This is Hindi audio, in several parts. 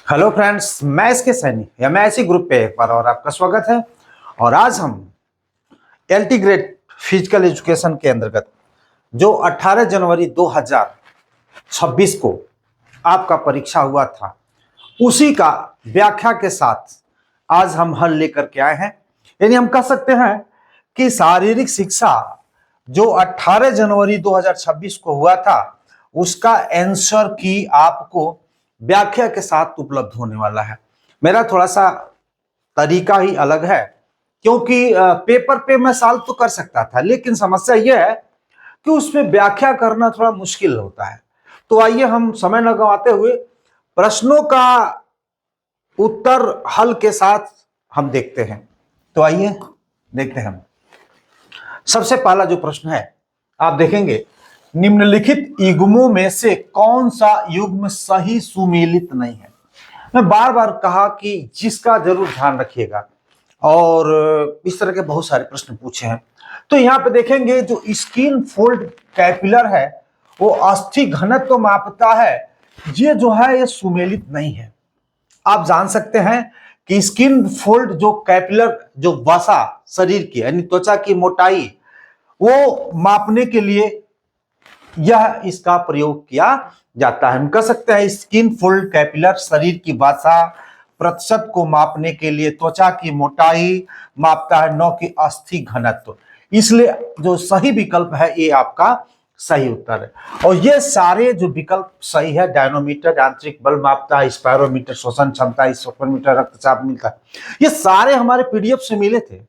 हेलो फ्रेंड्स, मैं इसके सैनी या मैं ऐसी ग्रुप पे एक बार और आपका स्वागत है। और आज हम एलटी ग्रेड फिजिकल एजुकेशन के अंतर्गत जो 18 जनवरी 2026 को आपका परीक्षा हुआ था, उसी का व्याख्या के साथ आज हम हल लेकर के आए हैं। यानी हम कह सकते हैं कि शारीरिक शिक्षा जो 18 जनवरी 2026 को हुआ था, उसका आंसर की आपको व्याख्या के साथ उपलब्ध होने वाला है। मेरा थोड़ा सा तरीका ही अलग है, क्योंकि पेपर पे मैं सॉल्व तो कर सकता था, लेकिन समस्या यह है कि उसमें व्याख्या करना थोड़ा मुश्किल होता है। तो आइए हम समय न गंवाते हुए प्रश्नों का उत्तर हल के साथ हम देखते हैं। तो आइए देखते हैं। सबसे पहला जो प्रश्न है, आप देखेंगे, निम्नलिखित युग्मों में से कौन सा युग्म सही सुमेलित नहीं है। मैं बार बार कहा कि जिसका जरूर ध्यान रखिएगा, और इस तरह के बहुत सारे प्रश्न पूछे हैं। तो यहां पे देखेंगे, जो स्किन फोल्ड कैपिलर है वो अस्थि घनत्व तो मापता है, ये जो है ये सुमेलित नहीं है। आप जान सकते हैं कि स्किन फोल्ड जो कैपिलर, जो वसा शरीर की यानी त्वचा की मोटाई, वो मापने के लिए यह इसका प्रयोग किया जाता है। हम कह सकते हैं स्किन फोल्ड कैपिलर शरीर की वसा प्रतिशत को मापने के लिए त्वचा की मोटाई मापता है, न कि अस्थि घनत्व। इसलिए जो सही विकल्प है ये आपका सही उत्तर है। और ये सारे जो विकल्प सही है, डायनोमीटर यांत्रिक बल मापता है, स्पायरोमीटर शोषण क्षमता, स्पेक्ट्रोमीटर रक्तचाप मिलता है, ये सारे हमारे पीडीएफ से मिले थे।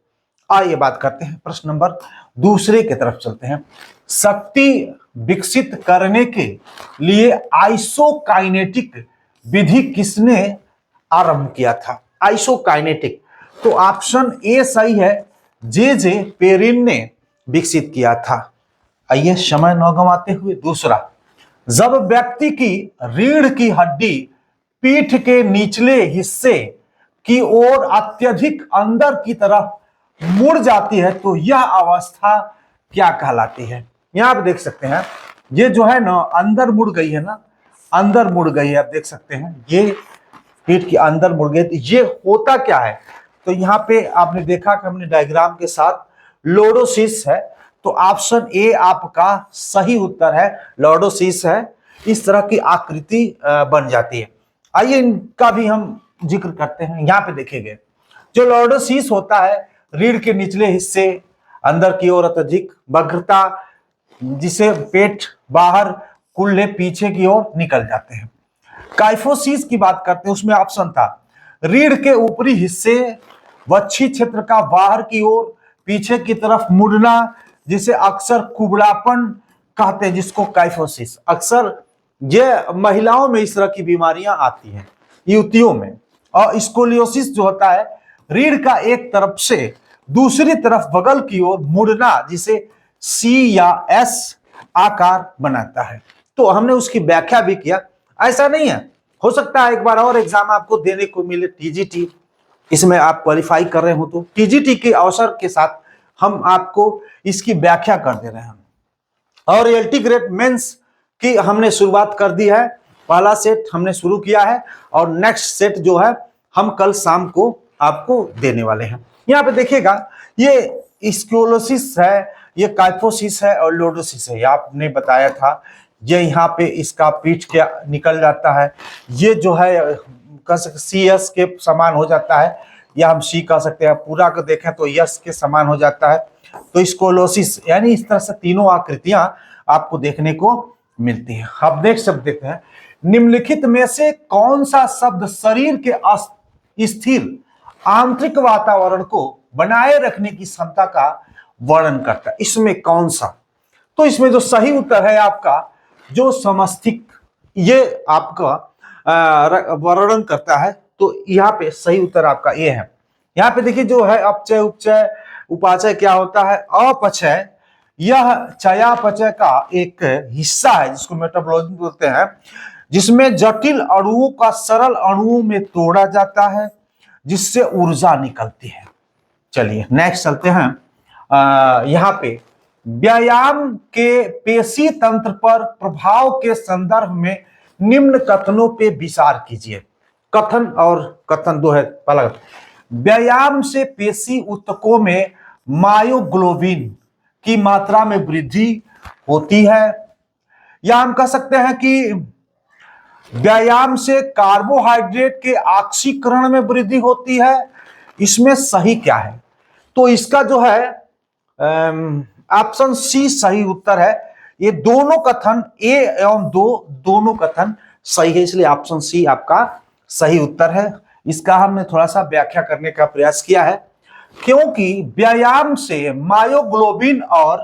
आइए बात करते हैं, प्रश्न नंबर दूसरे की तरफ चलते हैं। शक्ति विकसित करने के लिए आइसोकाइनेटिक विधि किसने आरंभ किया था? आइसोकाइनेटिक, तो ऑप्शन ए सही है, जे पेरिन ने विकसित किया था। आइए समय न गंवाते हुए दूसरा, जब व्यक्ति की रीढ़ की हड्डी पीठ के निचले हिस्से की ओर अत्यधिक अंदर की तरफ मुड़ जाती है तो यह अवस्था क्या कहलाती है? यहां आप देख सकते हैं, ये जो है ना अंदर मुड़ गई है ना, अंदर मुड़ गई है। आप देख सकते हैं ये पीठ के अंदर मुड़ गई, तो ये होता क्या है? तो यहाँ पे आपने देखा कि हमने डायग्राम के साथ लॉर्डोसिस है, तो ऑप्शन ए आपका सही उत्तर है, लॉर्डोसिस है। इस तरह की आकृति बन जाती है। आइए इनका भी हम जिक्र करते हैं। यहाँ पे देखेंगे, जो लॉर्डोसिस होता है, रीढ़ के निचले हिस्से अंदर की ओर अत्यधिक वक्रता, जिसे पेट बाहर कुल्ले पीछे की ओर निकल जाते हैं। काइफोसिस की बात करते हैं, उसमें ऑप्शन था रीढ़ के ऊपरी हिस्से वक्षी क्षेत्र का बाहर की ओर पीछे की तरफ मुड़ना, जिसे अक्सर कुबड़ापन कहते हैं, जिसको काइफोसिस। अक्सर ये महिलाओं में इस तरह की बीमारियां आती हैं, युवतियों में। और स्कोलियोसिस जो होता है, रीढ़ का एक तरफ से दूसरी तरफ बगल की ओर मुड़ना, जिसे सी या एस आकार बनाता है। तो हमने उसकी व्याख्या भी किया। ऐसा नहीं है, हो सकता है एक बार और एग्जाम आपको देने को मिले, टीजीटी, इसमें आप क्वालिफाई कर रहे हो तो टीजीटी के अवसर के साथ हम आपको इसकी व्याख्या कर दे रहे हैं। और एलटी ग्रेड मेंस की हमने शुरुआत कर दी है, पहला सेट हमने शुरू किया है, और नेक्स्ट सेट जो है हम कल शाम को आपको देने वाले हैं। यहाँ पे देखिएगा, ये स्क्रोलोसिस है, ये काइफोसिस है और लॉर्डोसिस है। ये आपने बताया था, ये यहाँ पे इसका पीठ के निकल जाता है, ये जो है कह सकते सी एस के समान हो जाता है, या हम सी कह सकते हैं। पूरा को देखें तो यस के समान हो जाता है। तो स्कोलोसिस, यानी इस तरह से तीनों आकृतियां आपको देखने को मिलती हैं। अब नेक्स्ट शब्द देखते हैं, निम्नलिखित में से कौन सा शब्द शरीर के स्थिर आंतरिक वातावरण को बनाए रखने की क्षमता का वर्णन करता है? इसमें कौन सा? तो इसमें जो सही उत्तर है आपका, जो समस्थिक, ये आपका वर्णन करता है। तो यहाँ पे सही उत्तर आपका ये है। यहाँ पे देखिए, जो है अपचय उपचय उपाचय क्या होता है? अपचय, यह चयापचय का एक हिस्सा है, जिसको मेटाबॉलिज्म बोलते हैं, जिसमें जटिल अणुओं का सरल अणुओं में तोड़ा जाता है, जिससे ऊर्जा निकलती है। चलिए नेक्स्ट चलते हैं। यहाँ पे व्यायाम के पेशी तंत्र पर प्रभाव के संदर्भ में निम्न कथनों पे विचार कीजिए। कथन और कथन दो है। पहला, व्यायाम से पेशी ऊतकों में मायोग्लोबिन की मात्रा में वृद्धि होती है, या हम कह सकते हैं कि व्यायाम से कार्बोहाइड्रेट के ऑक्सीकरण में वृद्धि होती है। इसमें सही क्या है? तो इसका जो है ऑप्शन सी सही उत्तर है। ये दोनों कथन ए एवं दोनों कथन सही है, इसलिए ऑप्शन सी आपका सही उत्तर है। इसका हमने थोड़ा सा व्याख्या करने का प्रयास किया है, क्योंकि व्यायाम से मायोग्लोबिन और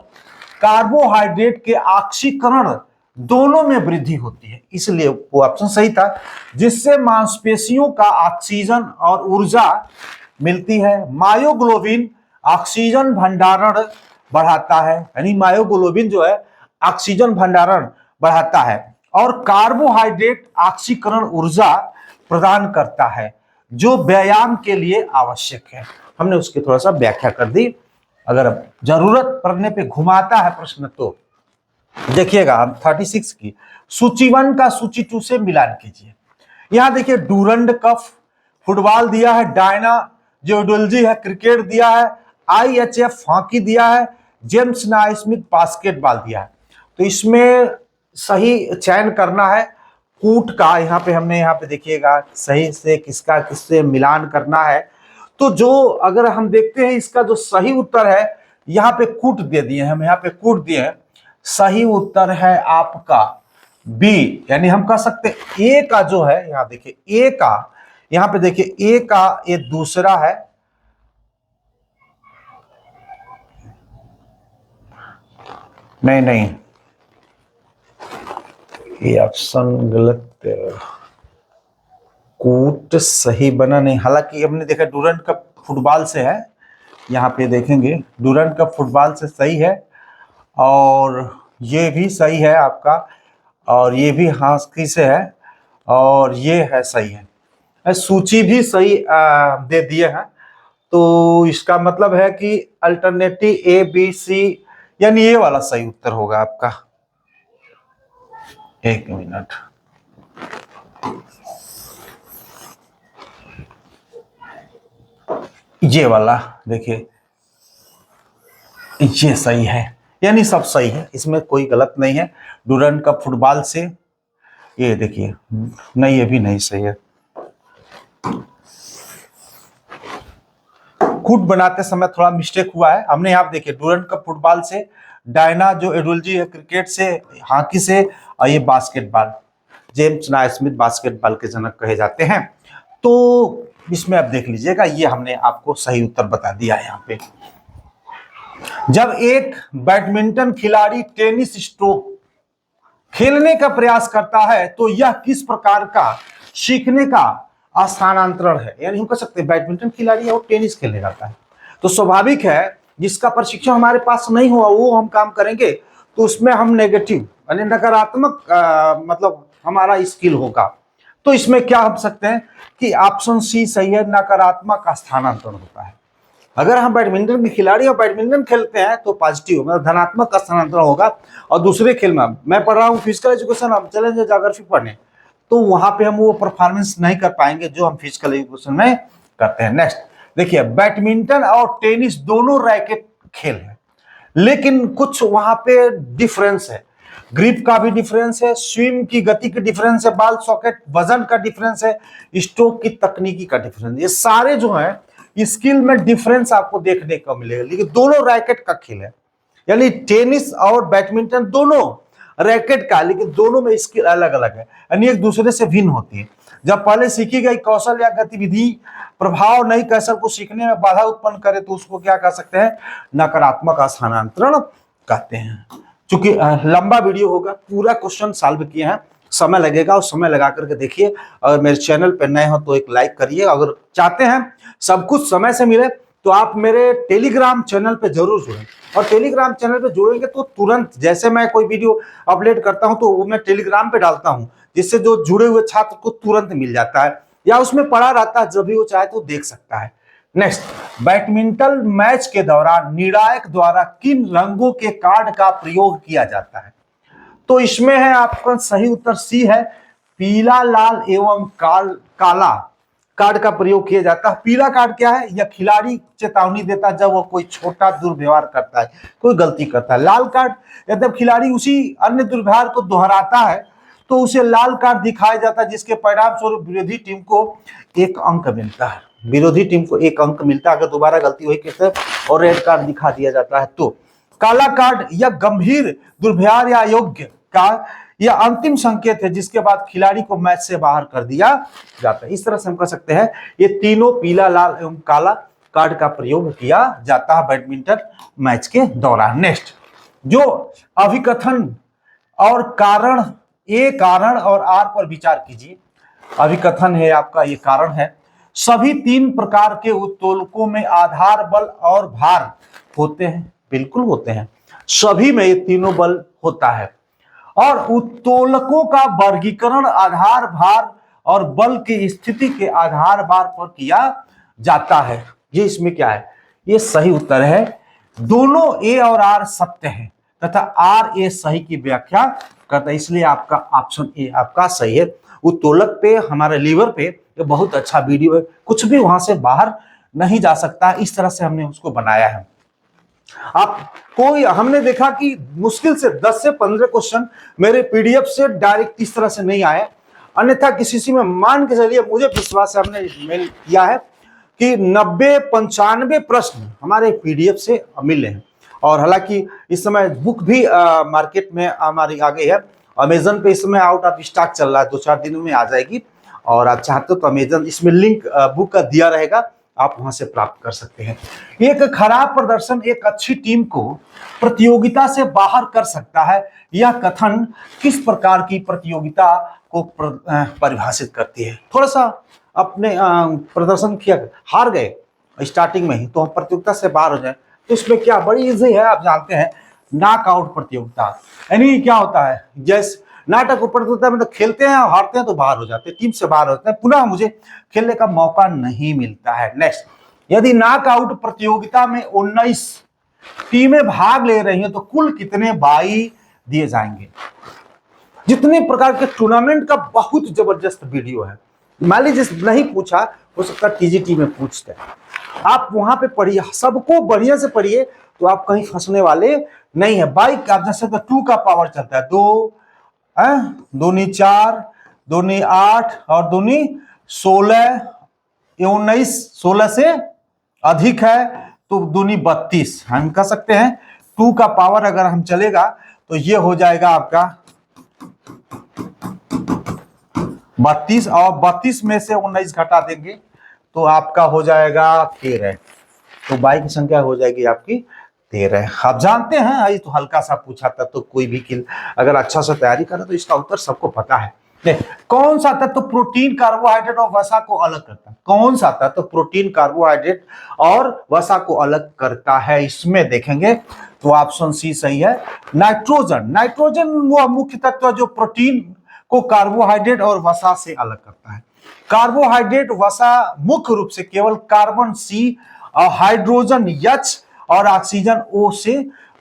कार्बोहाइड्रेट के ऑक्सीकरण दोनों में वृद्धि होती है, इसलिए वो ऑप्शन सही था, जिससे मांसपेशियों का ऑक्सीजन और ऊर्जा मिलती है। मायोग्लोबिन ऑक्सीजन भंडारण बढ़ाता है, यानी मायोग्लोबिन जो है ऑक्सीजन भंडारण बढ़ाता है, और कार्बोहाइड्रेट ऑक्सीकरण ऊर्जा प्रदान करता है, जो व्यायाम के लिए आवश्यक है। हमने उसकी थोड़ा सा व्याख्या कर दी। अगर जरूरत पड़ने पे घुमाता है प्रश्न तो देखिएगा, हम 36 की सूची 1 का सूची 2 से मिलान कीजिए। यहां देखिए डूरंड कप फुटबॉल दिया है, डायना जियोडोलॉजी है, क्रिकेट दिया है, IHF हॉकी दिया है, जेम्स नाइस्मिथ बास्केटबॉल दिया है। तो इसमें सही चयन करना है कूट का। यहाँ पे हमने यहाँ पे देखिएगा सही से किसका किससे मिलान करना है। तो जो अगर हम देखते हैं इसका जो सही उत्तर है, यहाँ पे कूट दे दिए हम, यहाँ पे कूट दिए हैं। सही उत्तर है आपका बी, यानी हम कह सकते हैं ए का जो है, यहाँ देखिए ए का, यहाँ पे देखिए ए का ये दूसरा है, नहीं ये ऑप्शन गलत, कूट सही बना नहीं। हालांकि हमने देखा डूरंड कप फुटबॉल से है, यहाँ पे देखेंगे डूरंड कप फुटबॉल से सही है, और ये भी सही है आपका, और ये भी हॉकी से है, और ये है सही है। सूची भी सही दे दिए हैं। तो इसका मतलब है कि अल्टरनेटिव ए बी सी, यानी ये वाला सही उत्तर होगा आपका। एक मिनट, ये वाला देखिए, ये सही है, यानी सब सही है, इसमें कोई गलत नहीं है। डूरंड कप फुटबॉल से, ये देखिए नहीं, ये भी नहीं सही है। कूट बनाते समय थोड़ा मिस्टेक हुआ है। हमने यहाँ देखिए डूरंड कप फुटबॉल से, डायना जो एडोलॉजी है क्रिकेट से, हॉकी से, और ये बास्केटबॉल, जेम्स नाइस्मिथ बास्केटबॉल के जनक कहे जाते हैं। तो इसमें आप देख लीजिएगा, ये हमने आपको सही उत्तर बता दिया है। यहाँ पे जब एक बैडमिंटन खिलाड़ी टेनिस स्ट्रोक खेलने का प्रयास करता है तो यह किस प्रकार का सीखने का स्थानांतरण है, यानी हम कह सकते हैं बैडमिंटन खिलाड़ी है और टेनिस खेलने जाता है, तो स्वाभाविक है जिसका प्रशिक्षण हमारे पास नहीं हुआ वो हम काम करेंगे, तो उसमें हम नेगेटिव यानी नकारात्मक मतलब हमारा स्किल होगा। तो इसमें क्या हम सकते हैं कि ऑप्शन सी सही है, नकारात्मक का स्थानांतरण होता है। अगर हम बैडमिंटन के खिलाड़ी और बैडमिंटन खेलते हैं तो पॉजिटिव मतलब धनात्मक का स्थानांतरण होगा, और दूसरे खेल में मैं पढ़ रहा हूँ फिजिकल एजुकेशन, हम चले जाए ज्योग्राफी पढ़ने, तो वहां पे हम वो परफॉर्मेंस नहीं कर पाएंगे जो हम फिजिकल एजुकेशन में करते हैं। नेक्स्ट देखिए, बैडमिंटन और टेनिस दोनों रैकेट खेल है, लेकिन कुछ वहां पे डिफरेंस है। ग्रिप का भी डिफरेंस है, स्विम की गति की डिफरेंस है, बॉल सॉकेट वजन का डिफरेंस है, स्ट्रोक की तकनीकी का डिफरेंस, ये सारे जो है स्किल में डिफरेंस आपको देखने को मिलेगा, लेकिन दोनों रैकेट का खेल है। यानी टेनिस और बैडमिंटन दोनों रैकेट का, लेकिन दोनों में स्किल अलग अलग है, यानी एक दूसरे से भिन्न होती है। जब पहले सीखी गई कौशल या गतिविधि प्रभाव नई कौशल को सीखने में बाधा उत्पन्न करे तो उसको क्या कह सकते हैं, नकारात्मक स्थानांतरण कहते हैं। चूंकि लंबा वीडियो होगा, पूरा क्वेश्चन सॉल्व किए हैं, समय लगेगा, और समय लगा करके देखिए। अगर मेरे चैनल पर नए हो तो एक लाइक करिए। अगर चाहते हैं सब कुछ समय से मिले तो आप मेरे टेलीग्राम चैनल पे जरूर जुड़ें, और टेलीग्राम चैनल पे जुड़ेंगे तो तुरंत जैसे मैं कोई वीडियो अपलोड करता हूं तो वो मैं टेलीग्राम पे डालता हूं, जिससे जो जुड़े हुए छात्र को तुरंत मिल जाता है, या उसमें पड़ा रहता है, जब भी वो चाहे तो देख सकता है। नेक्स्ट, बैडमिंटन मैच के दौरान निर्णायक द्वारा किन रंगों के कार्ड का प्रयोग किया जाता है? तो इसमें है आपका सही उत्तर सी है, पीला, लाल एवं काला कार्ड का प्रयोग किया जाता है। पीला कार्ड क्या है? यह खिलाड़ी चेतावनी देता है जब वह कोई छोटा दुर्व्यवहार करता है, कोई गलती करता है। लाल कार्ड, जब खिलाड़ी उसी अन्य दुर्व्यवहार को दोहराता है तो उसे लाल कार्ड दिखाया जाता है, जिसके परिणाम स्वरूप विरोधी टीम को 1 अंक मिलता है। विरोधी टीम को 1 अंक मिलता है अगर दोबारा गलती हुई किसी और रेड कार्ड दिखा दिया जाता है तो। काला कार्ड या गंभीर दुर्व्यवहार या अयोग्य का यह अंतिम संकेत है जिसके बाद खिलाड़ी को मैच से बाहर कर दिया जाता है। इस तरह से हम कह सकते हैं ये तीनों पीला, लाल एवं काला कार्ड का प्रयोग किया जाता है बैडमिंटन मैच के दौरान। नेक्स्ट, जो अभिकथन और कारण, ए कारण और आर पर विचार कीजिए। अभिकथन है आपका, ये कारण है। सभी 3 प्रकार के उत्तोलकों में आधार बल और भार होते हैं, बिल्कुल होते हैं, सभी में ये तीनों बल होता है। और उत्तोलकों का वर्गीकरण आधार भार और बल की स्थिति के आधार भार पर किया जाता है। ये इसमें क्या है? ये सही उत्तर है। दोनों ए और आर सत्य है तथा आर ए सही की व्याख्या करता है, इसलिए आपका ऑप्शन ए आपका सही है। उत्तोलक पे, हमारे लीवर पे ये बहुत अच्छा वीडियो है, कुछ भी वहां से बाहर नहीं जा सकता, इस तरह से हमने उसको बनाया है। आप कोई, हमने देखा कि मुश्किल से 10 से 15 क्वेश्चन मेरे पीडीएफ से डायरेक्ट इस तरह से नहीं आए, अन्यथा किसी में मान के चलिए, मुझे विश्वास है, हमने मेल किया है कि 90-95 प्रश्न हमारे पीडीएफ से मिले हैं। और हालांकि इस समय बुक भी मार्केट में हमारी आ गई है, अमेजन पे इस समय आउट ऑफ स्टॉक चल रहा है, 2-4 दिनों में आ जाएगी। और आप चाहते हो तो अमेजन, इसमें लिंक बुक का दिया रहेगा, आप वहां से प्राप्त कर सकते हैं। एक खराब प्रदर्शन एक अच्छी टीम को प्रतियोगिता से बाहर कर सकता है, यह कथन किस प्रकार की प्रतियोगिता को परिभाषित करती है? थोड़ा सा अपने प्रदर्शन किया, हार गए स्टार्टिंग में ही तो हम प्रतियोगिता से बाहर हो जाए, तो इसमें क्या बड़ी इजी है, आप जानते हैं, नॉकआउट प्रतियोगिता। यानी क्या होता है, जैसे नाटक प्रतियोगिता में तो खेलते हैं और हारते हैं तो बाहर हो जाते हैं, टीम से बाहर होते हैं, पुनः मुझे खेलने का मौका नहीं मिलता है। नेक्स्ट, यदि नॉकआउट प्रतियोगिता में 19 टीमें भाग ले रही हैं तो कुल कितने बाई दिए जाएंगे? जितने प्रकार के टूर्नामेंट का बहुत जबरदस्त वीडियो है, मान लीजिए नहीं पूछा, हो सकता है टीजीटी में पूछते हैं, आप वहां पे पढ़िए, सबको बढ़िया से पढ़िए तो आप कहीं फंसने वाले नहीं है। बाइक आप जैसे तो 2 का पावर चलता है, 2 दूनी 4, दूनी 8 और दूनी 16, 19, 16 से अधिक है तो दूनी 32। हम कह सकते हैं 2 का पावर अगर हम चलेगा तो ये हो जाएगा आपका 32, और 32 में से 19 घटा देंगे तो आपका हो जाएगा 13। तो बाइक की संख्या हो जाएगी आपकी 13। आप जानते हैं, ये तो हल्का सा पूछा था, तो कोई भी किल अगर अच्छा से तैयारी करे तो इसका उत्तर सबको पता है। कौन सा तत्व तो प्रोटीन, कार्बोहाइड्रेट और वसा को अलग करता है? कौन सा तत्व तो प्रोटीन, कार्बोहाइड्रेट और वसा को अलग करता है? इसमें देखेंगे तो ऑप्शन सी सही है, नाइट्रोजन। नाइट्रोजन वो मुख्य तत्व है जो प्रोटीन को कार्बोहाइड्रेट और वसा से अलग करता है। कार्बोहाइड्रेट, वसा मुख्य रूप से केवल कार्बन सी और हाइड्रोजन H और ऑक्सीजन O से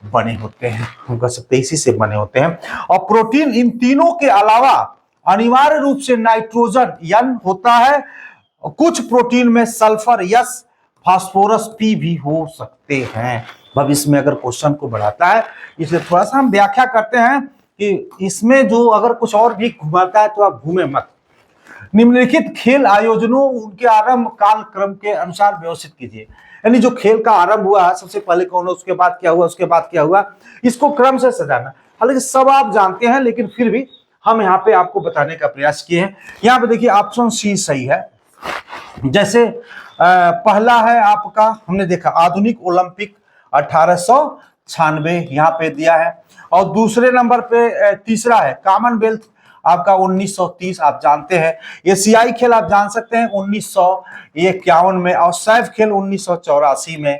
बने होते हैं, हम कह सकते हैं इसी से बने होते हैं। और प्रोटीन इन तीनों के अलावा अनिवार्य रूप से नाइट्रोजन N होता है, कुछ प्रोटीन में सल्फर S, फास्फोरस P भी हो सकते हैं। भविष्य में अगर क्वेश्चन को बढ़ाता है, इसलिए थोड़ा सा हम व्याख्या करते हैं कि इसमें जो अगर कुछ और भी घुमाता है तो आप घूमे मत। निम्नलिखित खेल आयोजनों उनके आरंभ काल क्रम के अनुसार व्यवस्थित कीजिए। यानी जो खेल का आरंभ हुआ, सबसे पहले कौन है, उसके बाद क्या हुआ, उसके बाद क्या हुआ, इसको क्रम से सजाना। हालांकि सब आप जानते हैं, लेकिन फिर भी हम यहाँ पे आपको बताने का प्रयास किए हैं। यहाँ पे देखिए ऑप्शन सी सही है। जैसे पहला है आपका, हमने देखा आधुनिक ओलंपिक 1896 यहाँ पे दिया है, और दूसरे नंबर पे तीसरा है कॉमनवेल्थ आपका 1930, आप जानते हैं। एशियाई खेल आप जान सकते हैं 1951 में, और सैफ खेल 1984 में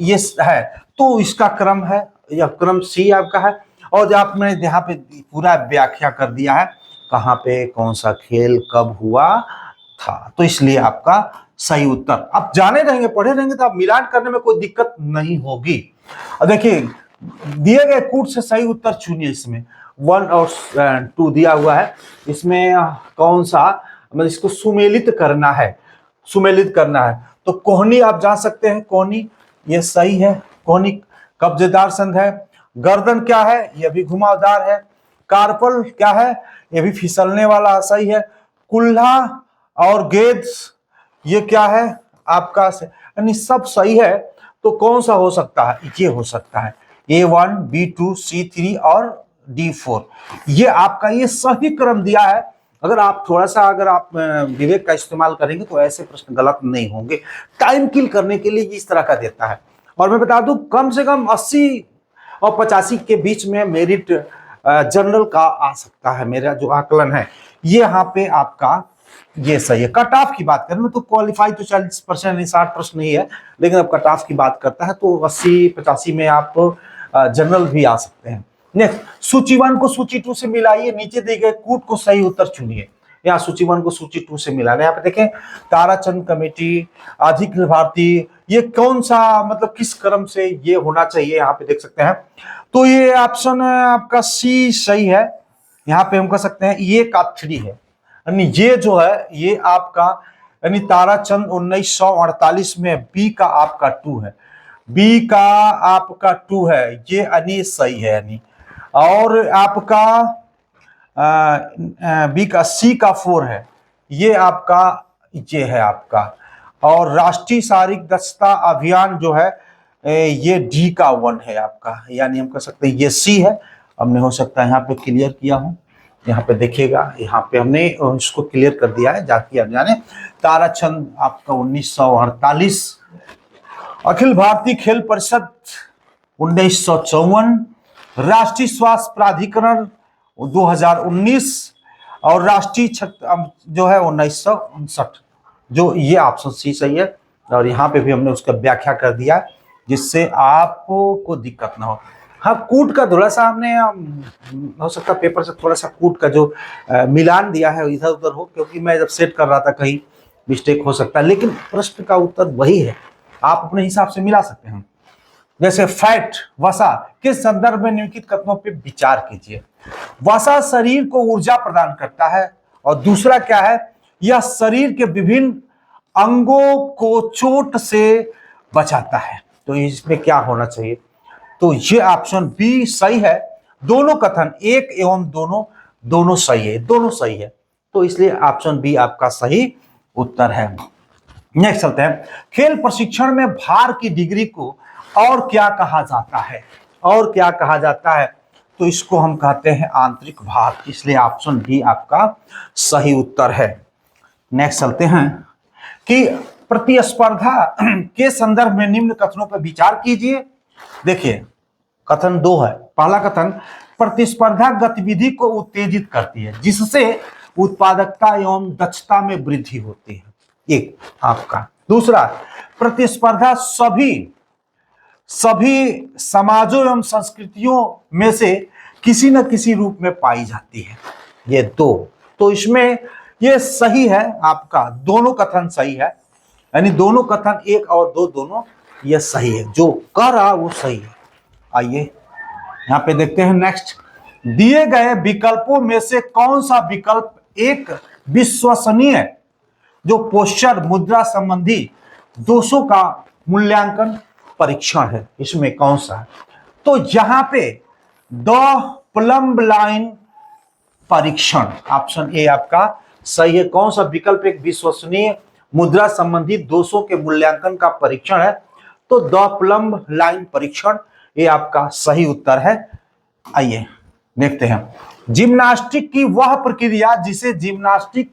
ये है। तो इसका क्रम है, यह क्रम सी आपका है। और आपने यहाँ पे पूरा व्याख्या कर दिया है कहाँ पे कौन सा खेल कब हुआ था, तो इसलिए आपका सही उत्तर आप जाने रहेंगे, पढ़े रहेंगे तो आप मिलान करने में कोई दिक्कत नहीं होगी। और देखिए दिए गए कूट से सही उत्तर चुनिए। इसमें 1 और 2 दिया हुआ है, इसमें कौन सा, मतलब इसको सुमेलित करना है। सुमेलित करना है। तो कोहनी आप जान सकते हैं, कोहनी ये सही है, कोहनी कब्जेदार संध है। गर्दन क्या है, ये भी घुमावदार है। कार्पल क्या है, ये भी फिसलने वाला, सही है। कुल्हा और गेंद ये क्या है आपका, यानी सब सही है। तो कौन सा हो सकता है, ये हो सकता है A1 B2 C3 और D4। ये आपका ये सही क्रम दिया है। अगर आप थोड़ा सा अगर आप विवेक का इस्तेमाल करेंगे तो ऐसे प्रश्न गलत नहीं होंगे। टाइम किल करने के लिए इस तरह का देता है। और मैं बता दूं कम से कम 80 और 85 के बीच में मेरिट जनरल का आ सकता है। मेरा जो आकलन है ये यहाँ पे आपका ये सही है। कट ऑफ की बात करें तो क्वालिफाई तो 40% 60% नहीं है, लेकिन अब कट ऑफ की बात करता है तो 80-85 में आप जनरल भी आ सकते हैं। नेक्स्ट, सूची 1 को सूची 2 से मिलाइए, नीचे दिए गए कूट को सही उत्तर चुनिए। यहाँ सूची 1 को सूची 2 से मिलाना, यहाँ पे देखें ताराचंद कमेटी, अखिल भारतीय, ये कौन सा मतलब किस क्रम से ये होना चाहिए, यहाँ पे देख सकते हैं। तो ये ऑप्शन आपका सी सही है। यहाँ पे हम कह सकते हैं ये का 3 है, यानी ये जो है ये आपका यानी ताराचंद 1948 में, बी का आपका 2 है, बी का आपका 2 है, ये यानी सही है यानी। और आपका बी का सी का 4 है, ये आपका ये है आपका। और राष्ट्रीय शारीरिक दक्षता अभियान जो है ये डी का 1 है आपका, यानी हम कह सकते हैं ये सी है। हमने हो सकता है यहाँ पे क्लियर किया हूं, यहाँ पे देखिएगा, यहाँ पे हमने इसको क्लियर कर दिया है जाके आप जाने। ताराचंद आपका 1948, अखिल भारतीय खेल परिषद 1954, राष्ट्रीय स्वास्थ्य प्राधिकरण 2019 और राष्ट्रीय जो है 1959, जो ये ऑप्शन सी सही है। और यहाँ पे भी हमने उसका व्याख्या कर दिया जिससे आपको दिक्कत ना हो। हाँ, कूट का थोड़ा सा हमने हो सकता पेपर से थोड़ा सा कूट का जो मिलान दिया है इधर उधर हो, क्योंकि मैं जब सेट कर रहा था कहीं मिस्टेक हो सकता है, लेकिन प्रश्न का उत्तर वही है, आप अपने हिसाब से मिला सकते हैं। जैसे फैट, वसा के संदर्भ में निम्नलिखित कथनों पे विचार कीजिए। वसा शरीर को ऊर्जा प्रदान करता है, और दूसरा क्या है, यह शरीर के विभिन्न अंगों को चोट से बचाता है। तो इसमें क्या होना चाहिए, तो ये ऑप्शन बी सही है। दोनों कथन एक एवं दोनों सही है, दोनों सही है, तो इसलिए ऑप्शन बी आपका सही उत्तर है। नेक्स्ट चलते हैं, खेल प्रशिक्षण में भार की डिग्री को और क्या कहा जाता है, और क्या कहा जाता है, तो इसको हम कहते हैं आंतरिक भार, इसलिए ऑप्शन डी आपका सही उत्तर है। नेक्स्ट चलते हैं कि प्रतिस्पर्धा के संदर्भ में निम्न कथनों पर विचार कीजिए। देखिए कथन 2 है। पहला कथन, प्रतिस्पर्धा गतिविधि को उत्तेजित करती है जिससे उत्पादकता एवं दक्षता में वृद्धि होती है, एक आपका। दूसरा, प्रतिस्पर्धा सभी समाजों एवं संस्कृतियों में से किसी न किसी रूप में पाई जाती है, ये 2। तो इसमें ये सही है आपका, दोनों कथन सही है, यानी दोनों कथन 1 और 2 दोनों ये सही है, जो कह रहा वो सही है। आइए यहाँ पे देखते हैं नेक्स्ट, दिए गए विकल्पों में से कौन सा विकल्प एक विश्वसनीय जो पोस्चर मुद्रा संबंधी दोषों का मूल्यांकन परीक्षण है, इसमें कौन सा है, तो यहां पे द प्लम्ब लाइन परीक्षण, ऑप्शन ए आपका सही है। कौन सा विकल्प एक विश्वसनीय मुद्रा संबंधी दोषों के मूल्यांकन का परीक्षण है, तो द प्लम्ब लाइन परीक्षण, ये आपका सही उत्तर है। आइए देखते हैं, जिम्नास्टिक की वह प्रक्रिया जिसे जिम्नास्टिक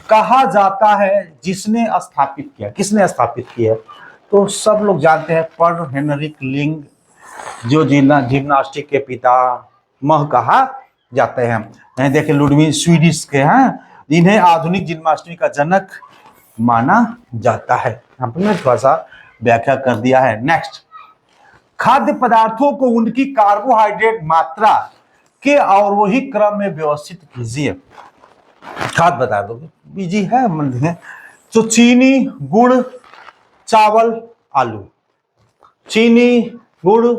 कहा जाता है जिसने स्थापित किया, किसने स्थापित किया, तो सब लोग जानते हैं पर हेनरिक लिंग, जो जिम्नास्टिक के पितामह कहा जाते हैं। देखिए लुडविग स्वीडिश के हैं, इन्हें आधुनिक जिम्नास्टिक का जनक माना जाता है। यहाँ पर मैं थोड़ा सा व्याख्या कर दिया है। नेक्स्ट, खाद्य पदार्थों को उनकी कार्बोहाइड्रेट मात्रा के अवरोही क्रम में व्यवस्थित कीजिए। खाद्य पदार्थों बीजी है तो चीनी, गुड़, चावल, आलू, चीनी, गुड़,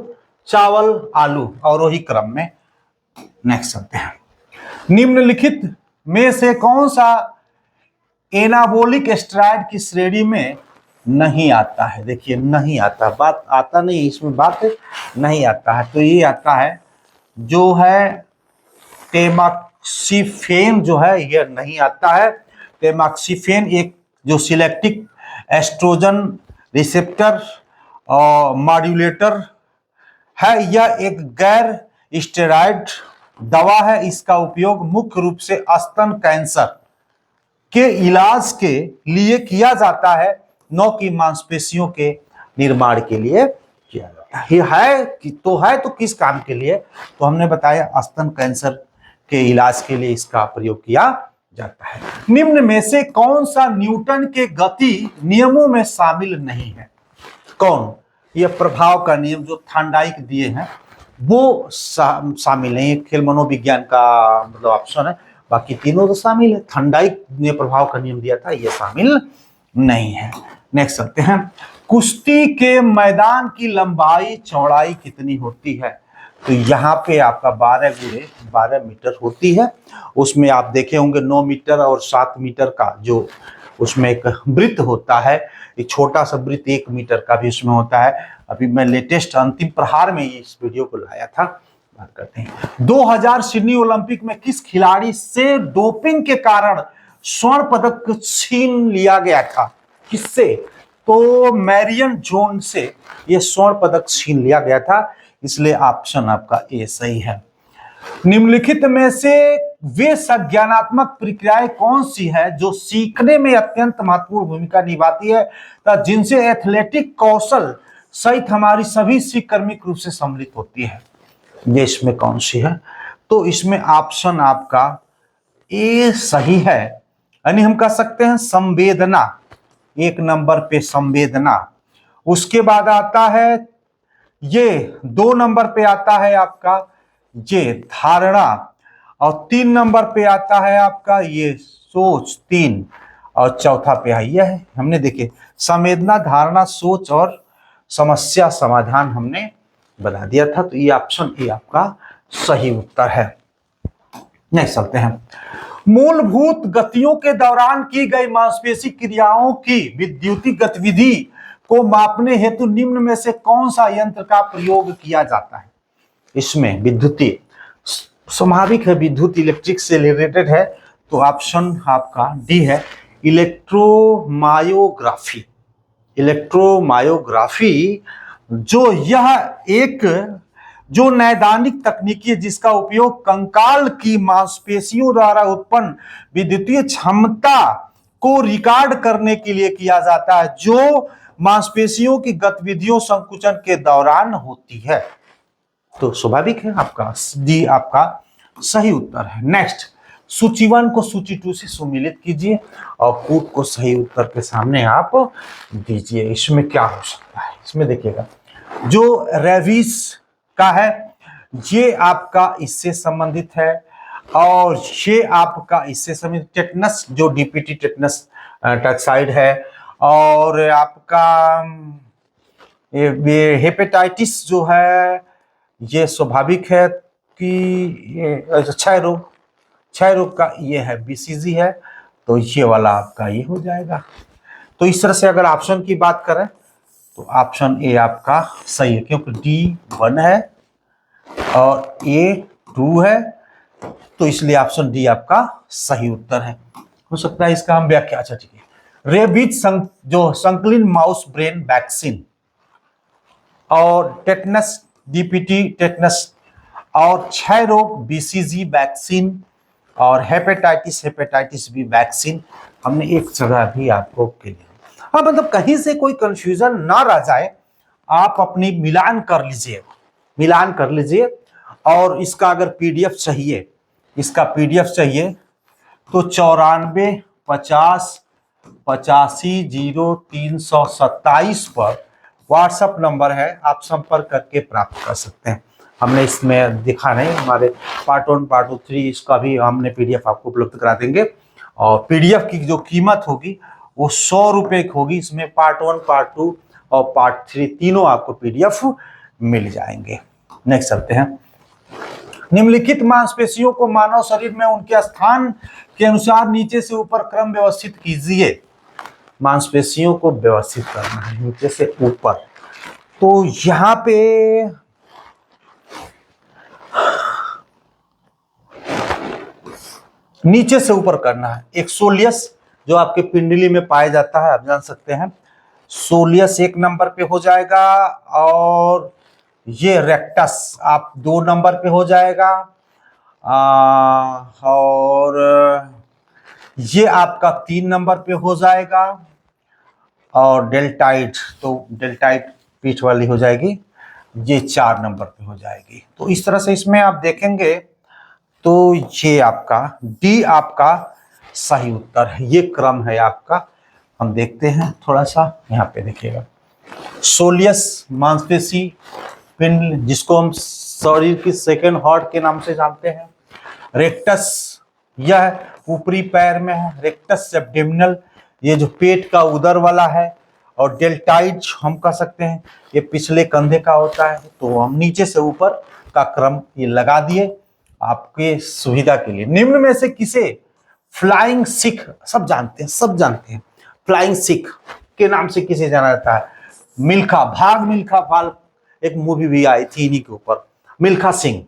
चावल, आलू अवरोही क्रम में। नेक्स्ट चलते हैं, निम्नलिखित में से कौन सा एनाबोलिक स्टेरॉइड की श्रेणी में नहीं आता है। देखिए नहीं आता, बात आता नहीं इसमें, बात नहीं आता है। तो ये आता है जो है टेमॉक्सिफेन, जो है ये नहीं आता है। टेमॉक्सिफेन एक जो सिलेक्टिव एस्ट्रोजन रिसेप्टर और मॉड्यूलेटर है, यह एक गैर स्टेरॉइड दवा है। इसका उपयोग मुख्य रूप से स्तन कैंसर के इलाज के लिए किया जाता है, न कि मांसपेशियों के निर्माण के लिए किया जाता है। ये है कि तो किस काम के लिए, तो हमने बताया स्तन कैंसर के इलाज के लिए इसका प्रयोग किया जाता है। निम्न में से कौन सा न्यूटन के गति नियमों में शामिल नहीं है? कौन? यह प्रभाव का नियम जो थॉर्नडाइक दिए हैं वो शामिल नहीं है। खेल मनोविज्ञान का मतलब ऑप्शन है, बाकी तीनों तो शामिल है। थॉर्नडाइक ने प्रभाव का नियम दिया था, ये शामिल नहीं है। नेक्स्ट चलते हैं। कुश्ती के मैदान की लंबाई चौड़ाई कितनी होती है? तो यहाँ पे आपका 12 मीटर होती है। उसमें आप देखे होंगे 9 मीटर और 7 मीटर का जो उसमें एक वृत्त होता है, एक छोटा सा वृत्त 1 मीटर का भी उसमें होता है। अभी मैं लेटेस्ट अंतिम प्रहार में इस वीडियो को लाया था। बात करते हैं 2000 सिडनी ओलंपिक में किस खिलाड़ी से डोपिंग के कारण स्वर्ण पदक छीन लिया गया था? किससे? तो मैरियन जोन से यह स्वर्ण पदक छीन लिया गया था, इसलिए ऑप्शन आपका ए सही है। निम्नलिखित में से वे संज्ञानात्मक प्रक्रियाएं कौन सी है जो सीखने में अत्यंत महत्वपूर्ण भूमिका निभाती है, जिनसे एथलेटिक कौशल सहित हमारी सभी सीख कर्मिक रूप से सम्मिलित होती है? ये इसमें कौन सी है? तो इसमें ऑप्शन आपका ए सही है, यानी हम कह सकते हैं संवेदना। 1 नंबर पे संवेदना। उसके बाद आता है ये 2 नंबर पे आता है आपका ये धारणा, और 3 नंबर पे आता है आपका ये सोच 3, और चौथा पे है यह है। हमने देखे संवेदना, धारणा, सोच और समस्या समाधान हमने बता दिया था, तो ये ऑप्शन ए आपका सही उत्तर है। नेक्स्ट चलते हैं। मूलभूत गतियों के दौरान की गई मांसपेशी क्रियाओं की विद्युतीय गतिविधि को मापने हेतु निम्न में से कौन सा यंत्र का प्रयोग किया जाता है? इसमें विद्युतीय, स्वाभाविक है विद्युत इलेक्ट्रिक से रिलेटेड है, तो ऑप्शन आपका डी है इलेक्ट्रोमायोग्राफी। इलेक्ट्रोमायोग्राफी जो यह एक जो नैदानिक तकनीकी है जिसका उपयोग कंकाल की मांसपेशियों द्वारा उत्पन्न विद्युतीय क्षमता को रिकॉर्ड करने के लिए किया जाता है, जो मांसपेशियों की गतिविधियों संकुचन के दौरान होती है। तो स्वाभाविक है आपका डी आपका सही उत्तर है। नेक्स्ट, सूची 1 को सूची 2 से सम्मिलित कीजिए और कूट को सही उत्तर के सामने आप दीजिए। इसमें क्या हो सकता है? इसमें देखिएगा जो रेबीज का है ये आपका इससे संबंधित है, और ये आपका इससे संबंधित टेटनस जो डीपीटी टेटनस टॉक्साइड है, और आपका ये हेपेटाइटिस जो है ये स्वाभाविक है कि ये क्षय रोग का ये है बीसीजी है, तो ये वाला आपका ये हो जाएगा। तो इस तरह से अगर ऑप्शन की बात करें तो ऑप्शन ए आपका सही है, क्योंकि डी 1 है और ए 2 है, तो इसलिए ऑप्शन डी आपका सही उत्तर है। हो सकता है इसका हम व्याख्या, अच्छा ठीक है। रेबीज जो संकलित माउस ब्रेन वैक्सीन और टेटनस डीपीटी टेटनस और क्षय रोग बीसीजी वैक्सीन और हेपेटाइटिस बी वैक्सीन हमने एक जगह भी आपको के लिए, हाँ मतलब कहीं से कोई कंफ्यूजन ना रह जाए, आप अपनी मिलान कर लीजिए। और इसका अगर पीडीएफ चाहिए, तो 94 50 85 0327 पर व्हाट्सएप नंबर है, आप संपर्क करके प्राप्त कर सकते हैं। हमने इसमें दिखा नहीं, हमारे पार्ट 1 पार्ट 2 3 इसका भी हमने पीडीएफ आपको उपलब्ध करा देंगे, और पीडीएफ की जो कीमत होगी वो 100 रुपये की होगी। इसमें पार्ट 1 पार्ट 2 और पार्ट 3 तीनों आपको पीडीएफ मिल जाएंगे। नेक्स्ट चलते हैं। निम्नलिखित मांसपेशियों को मानव शरीर में उनके स्थान के अनुसार नीचे से ऊपर क्रम व्यवस्थित कीजिए। मांसपेशियों को व्यवस्थित करना है नीचे से ऊपर। तो यहां पे नीचे से ऊपर करना है। एक सोलियस जो आपके पिंडली में पाया जाता है, आप जान सकते हैं, सोलियस 1 नंबर पे हो जाएगा, और ये रेक्टस आप 2 नंबर पे हो जाएगा, और ये आपका 3 नंबर पे हो जाएगा, और डेल्टाइड, तो डेल्टाइड पीठ वाली हो जाएगी, ये 4 नंबर पे हो जाएगी। तो इस तरह से इसमें आप देखेंगे तो ये आपका डी आपका सही उत्तर है। ये क्रम है आपका। हम देखते हैं थोड़ा सा, यहाँ पे देखिएगा, सोलियस मांसपेशी पिंड जिसको हम शरीर की सेकंड हार्ट के नाम से जानते हैं। रेक्टस यह ऊपरी पैर में है, रेक्टस एब्डोमिनल ये जो पेट का उदर वाला है, और डेल्टाइड हम कह सकते हैं ये पिछले कंधे का होता है। तो हम नीचे से ऊपर का क्रम ये लगा दिए आपके सुविधा के लिए। निम्न में से किसे फ्लाइंग सिख, सब जानते हैं, फ्लाइंग सिख के नाम से किसे जाना जाता है? मिल्खा भाग, मिल्खा भाग एक मूवी भी आई थी इन्हीं के ऊपर, मिल्खा सिंह,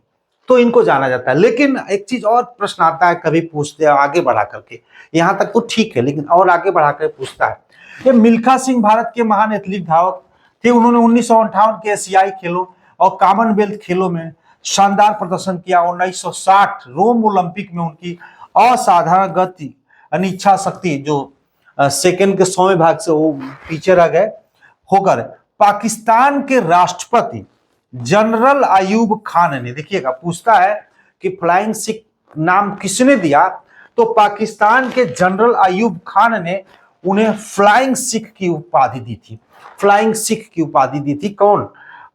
तो इनको जाना जाता है। लेकिन एक चीज और प्रश्न आता है, कभी पूछते हैं आगे बढ़ा करके, यहां तक तो ठीक है, लेकिन और आगे बढ़ा कर पूछता है, ये मिल्खा सिंह भारत के महान एथलीट धावक थे। उन्होंने 1958 के एशियाई खेलों और कॉमनवेल्थ खेलों में शानदार प्रदर्शन किया। 1960 रोम ओलंपिक में उनकी असाधारण गति, अनिच्छा शक्ति, जो सेकंड के 100वें भाग से वो पीछे रह गए होकर पाकिस्तान के राष्ट्रपति जनरल अयूब खान ने, देखिएगा पूछता है कि फ्लाइंग सिख नाम किसने दिया, तो पाकिस्तान के जनरल अयूब खान ने उन्हें फ्लाइंग सिख की उपाधि दी थी। फ्लाइंग सिख की उपाधि दी थी कौन?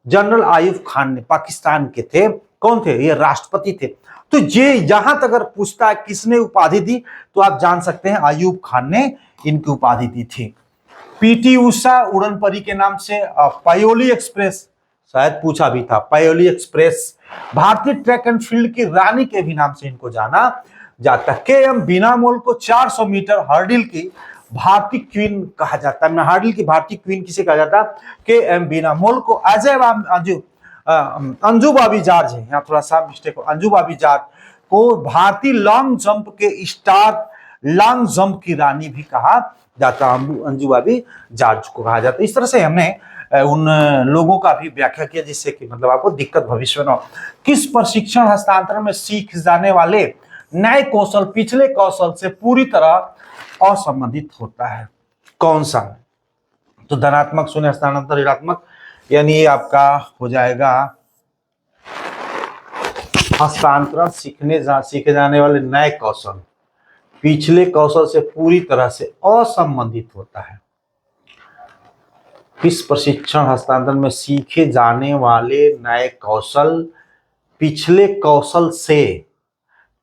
जनरल अयूब खान ने, पाकिस्तान के थे। कौन थे? ये राष्ट्रपति थे। तो ये यहां तक अगर पूछता है किसने उपाधि दी, तो आप जान सकते हैं अयूब खान ने इनकी उपाधि दी थी। पीटी उषा उड़न परी के नाम से, पायोली एक्सप्रेस शायद पूछा भी था, पायोली एक्सप्रेस, भारतीय ट्रैक एंड फील्ड की रानी के भी नाम से इनको जाना जाता है। के.एम. बीनामोल को 400 मीटर हर्डिल की भारतीय क्वीन कहा जाता है। हर्डिल की भारतीय क्वीन किसे कहा जाता है? के.एम. बीनामोल को। अंजू बाबी जॉर्ज है, यहाँ थोड़ा सा मिस्टेक हो, अंजू बाबी जॉर्ज को भारतीय लॉन्ग जंप के स्टार, लॉन्ग जंप की रानी भी कहा जाता है, अंजू बाबी जॉर्ज को कहा जाता है। इस तरह से हमने उन लोगों का भी व्याख्या किया जिससे कि मतलब आपको दिक्कत भविष्य में हो। किस प्रशिक्षण हस्तांतरण में सीख जाने वाले नए कौशल पिछले कौशल से पूरी तरह असंबंधित होता है? कौन सा? तो धनात्मक शून्य हस्तांतरण, ऋणात्मक, यानी ये आपका हो जाएगा हस्तांतरण सीखे जाने वाले नए कौशल पिछले कौशल से पूरी तरह से असंबंधित होता है। किस प्रशिक्षण हस्तांतरण में सीखे जाने वाले नए कौशल पिछले कौशल से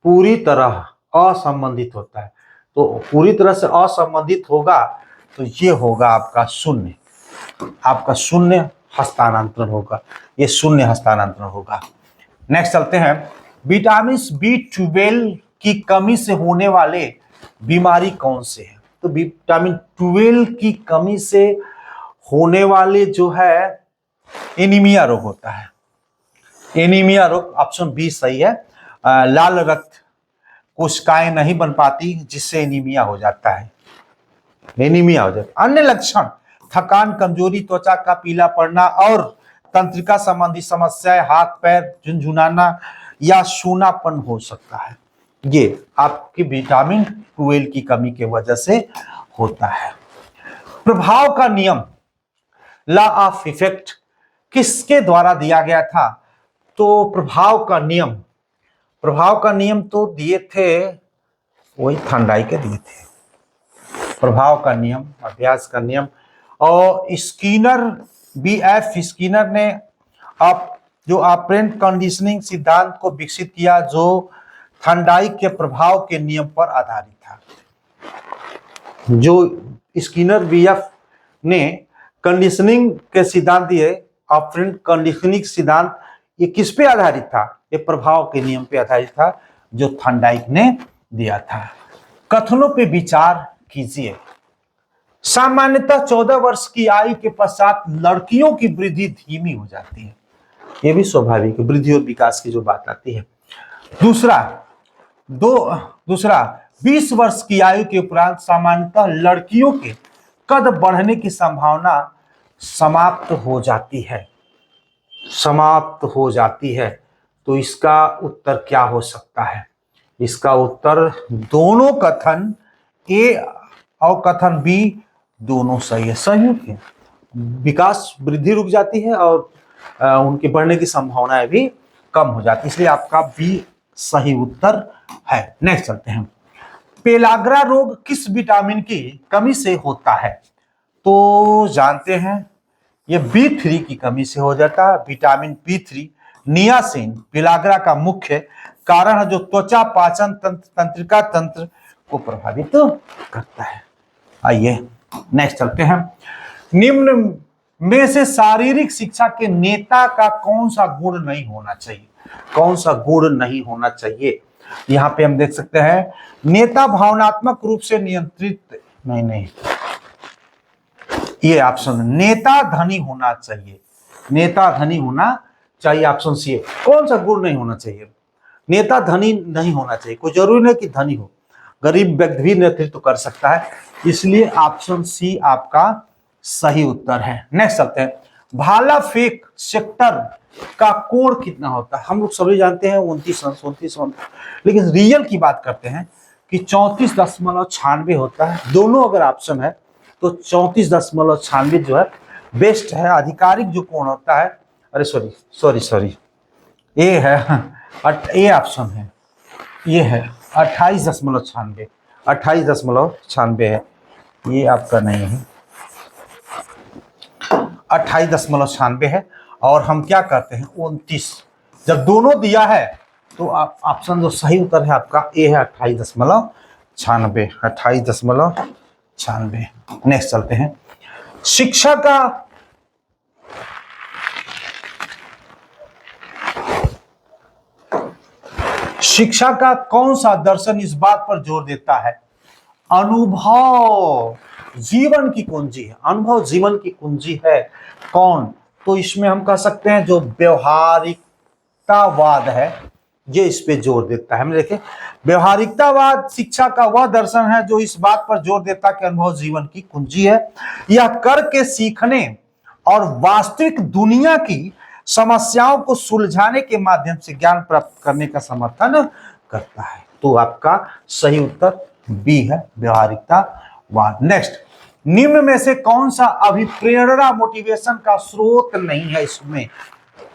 पूरी तरह असंबंधित होता है? तो पूरी तरह से असंबंधित होगा तो ये होगा आपका शून्य, आपका शून्य हस्तांतरण होगा, ये शून्य हस्तांतरण होगा। नेक्स्ट चलते हैं, विटामिन B12 की कमी से होने वाले बीमारी कौन से है? तो विटामिन 12 की कमी से होने वाले जो है एनीमिया रोग होता है। एनीमिया रोग ऑप्शन बी सही है। लाल रक्त कोशिकाएं नहीं बन पाती जिससे एनीमिया हो जाता है, एनीमिया हो जाता है। अन्य लक्षण थकान, कमजोरी, त्वचा का पीला पड़ना और तंत्रिका संबंधी समस्याएं, हाथ पैर झुनझुनाना या सूनापन हो सकता है। ये आपकी विटामिन 12 की कमी की वजह से होता है। प्रभाव का नियम, लॉ ऑफ इफेक्ट, किसके द्वारा दिया गया था? तो प्रभाव का नियम तो दिए थे वही थर्नडाइक के दिए थे, प्रभाव का नियम, अभ्यास का नियम। और स्किनर, B.F. स्किनर ने जो ऑपरेंट कंडीशनिंग सिद्धांत को विकसित किया जो थर्नडाइक के प्रभाव के नियम पर आधारित था। जो स्किनर B.F. ने कंडीशनिंग के सिद्धांत दिए, ऑपरेंट कंडीशनिंग सिद्धांत, ये किस पे आधारित था? ये प्रभाव के नियम पे आधारित था जो थॉर्नडाइक ने दिया था। कथनों पे विचार कीजिए। सामान्यतः 14 वर्ष की आयु के पश्चात लड़कियों की वृद्धि धीमी हो जाती है, ये भी स्वाभाविक है, वृद्धि और विकास की जो बात आती है। दूसरा 20 वर्ष की आयु के उपरांत सामान्यतः लड़कियों के कद बढ़ने की संभावना समाप्त हो जाती है। तो इसका उत्तर क्या हो सकता है? इसका उत्तर दोनों कथन ए और कथन बी दोनों सही है, संयुक्त है। विकास वृद्धि रुक जाती है और उनके बढ़ने की संभावनाएं भी कम हो जाती है, इसलिए आपका बी सही उत्तर है। नेक्स्ट चलते हैं। पेलाग्रा रोग किस विटामिन की कमी से होता है? तो जानते हैं ये B3 की कमी से हो जाता है। विटामिन B3 नियासिन पेलाग्रा का मुख्य कारण है जो त्वचा पाचन तंत्र तंत्रिका तंत्र को प्रभावित करता है। आइए नेक्स्ट चलते हैं। निम्न में से शारीरिक शिक्षा के नेता का कौन सा गुण नहीं होना चाहिए? कौन सा गुण नहीं होना चाहिए? यहां पे हम देख सकते हैं नेता भावनात्मक रूप से नियंत्रित नहीं, ये ऑप्शन नेता धनी होना चाहिए। नेता धनी होना चाहिए, ऑप्शन सी। कौन सा गुण नहीं होना चाहिए? नेता धनी नहीं होना चाहिए। कोई जरूरी नहीं कि धनी हो, गरीब व्यक्ति भी नेतृत्व कर सकता है, इसलिए ऑप्शन सी आपका सही उत्तर है। नेक्स्ट चलते हैं। भाला फेंक सेक्टर का कोण कितना होता है? हम लोग सभी जानते हैं 29, लेकिन रियल की बात करते हैं कि 34.96 होता है। दोनों अगर ऑप्शन है तो 34.96 जो है बेस्ट है। आधिकारिक जो कोण होता है, अरे सॉरी, ये है, ये ऑप्शन है, ये है 28.96 है, ये आपका नहीं है, 28.96 है। और हम क्या करते हैं 29, जब दोनों दिया है तो आप ऑप्शन जो सही उत्तर है आपका ए है 28.96। नेक्स्ट चलते हैं। शिक्षा का कौन सा दर्शन इस बात पर जोर देता है? अनुभव जीवन की कुंजी है। अनुभव जीवन की कुंजी है। कौन? तो इसमें हम कह सकते हैं जो व्यवहारिकतावाद है, ये इस पे जोर देता है। हमने देखे व्यवहारिकतावाद शिक्षा का वह दर्शन है जो इस बात पर जोर देता है कि अनुभव जीवन की कुंजी है। यह करके सीखने और वास्तविक दुनिया की समस्याओं को सुलझाने के माध्यम से ज्ञान प्राप्त करने का समर्थन करता है। तो आपका सही उत्तर बी है, व्यवहारिकतावाद। नेक्स्ट, निम्न में से कौन सा अभिप्रेरणा मोटिवेशन का स्रोत नहीं है इसमें?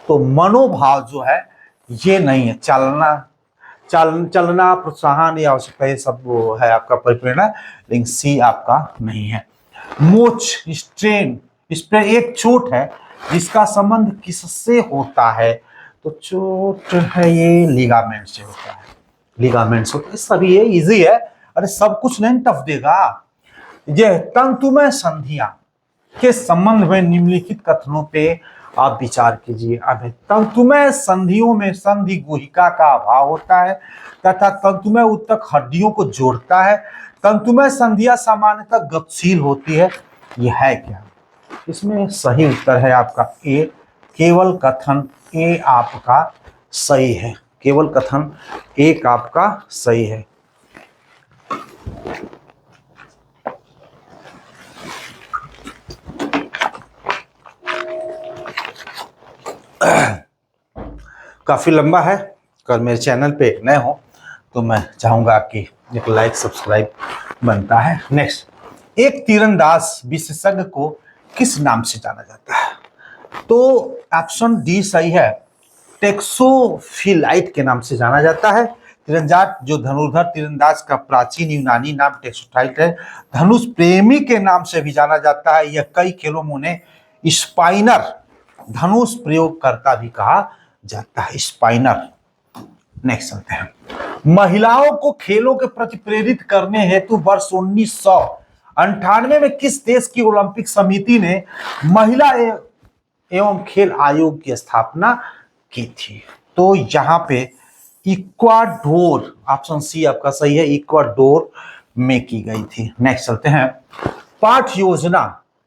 तो मनोभाव जो है ये नहीं है। चलना प्रोत्साहन या आवश्यकता, ये सब वो है आपका परिप्रेरणा, लेकिन सी आपका नहीं है। मोच स्ट्रेन, इस पे एक चोट है जिसका संबंध किससे होता है? तो चोट है ये लिगामेंट से होता है, लिगामेंट से होता है। सभी ये इजी है, अरे सब कुछ नहीं टफ देगा। ये तंतुमय संधियां के संबंध में निम्नलिखित कथनों पे आप विचार कीजिए। अब तंतुमय संधियों में संधि गुहिका का अभाव होता है तथा तंतुमय ऊतक हड्डियों को जोड़ता है। तंतुमय संधियां सामान्यतः गतिशील होती है। यह है क्या? इसमें सही उत्तर है आपका ए, केवल कथन ए आपका सही है। केवल कथन एक आपका सही है। काफी लंबा है। अगर मेरे चैनल पे नए हो तो मैं चाहूंगा कि एक लाइक सब्सक्राइब बनता है। नेक्स्ट, एक तीरंदाज विशेषज्ञ को किस नाम से जाना जाता है? तो ऑप्शन डी सही है, टेक्सोफिलाइट के नाम से जाना जाता है। तीरंदाज जो धनुर्धर तीरंदाज का प्राचीन यूनानी नाम टेक्सोफिलाइट है। धनुष प्रेमी के नाम से भी जाना जाता है। यह कई खेलों में उन्हें स्पाइनर धनुष प्रयोगकर्ता भी कहा जाता है, स्पाइनर। नेक्स्ट चलते हैं। महिलाओं को खेलों के प्रति प्रेरित करने हेतु वर्ष 1998 में किस देश की ओलंपिक समिति ने महिला एवं खेल आयोग की स्थापना की थी? तो यहाँ पे इक्वाडोर, ऑप्शन सी आपका सही है, इक्वाडोर में की गई थी। नेक्स्ट चलते हैं, पाठ योजना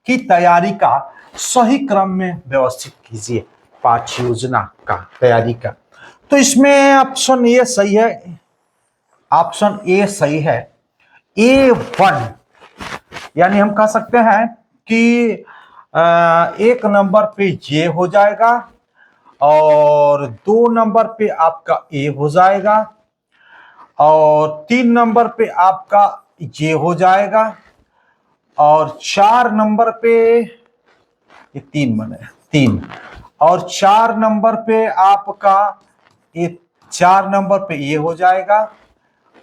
की तैयारी का सही क्रम में व्यवस्थित कीजिए। पाठ योजना का तैयारी का, तो इसमें ऑप्शन ए सही है, ऑप्शन ए सही है, A1, यानी हम कह सकते हैं कि एक नंबर पे ये हो जाएगा और 2 नंबर पे आपका ए हो जाएगा और 3 नंबर पे आपका ये हो जाएगा और 4 नंबर पे, ये 3 बने 3, और 4 नंबर पे आपका ये 4 नंबर पे ये हो जाएगा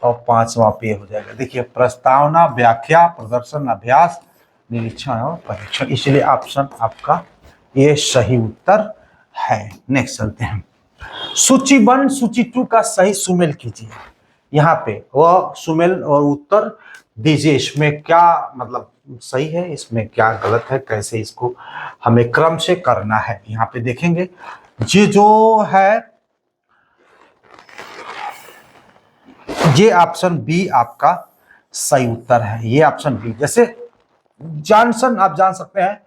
और 5वां पे हो जाएगा। देखिए, प्रस्तावना, व्याख्या, प्रदर्शन, अभ्यास, निरीक्षण और परीक्षण, इसलिए ऑप्शन आपका ये सही उत्तर है। नेक्स्ट चलते हैं, सूची 1 सूची 2 का सही सुमेल कीजिए। यहाँ पे वह सुमेल और उत्तर दीजिए, इसमें क्या मतलब सही है, इसमें क्या गलत है, कैसे इसको हमें क्रम से करना है। यहाँ पे देखेंगे, ये जो है ये ऑप्शन बी आपका सही उत्तर है, ये ऑप्शन बी। जैसे जॉनसन, आप जान सकते हैं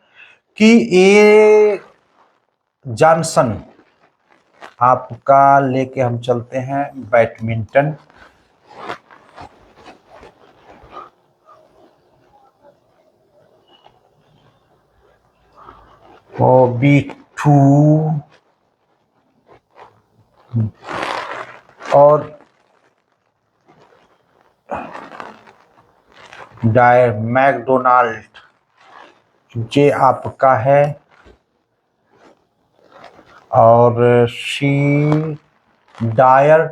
कि ए जॉनसन आपका लेके हम चलते हैं बैडमिंटन, और B2 और मैकडोनाल्ड, ये आपका है, और शी डायर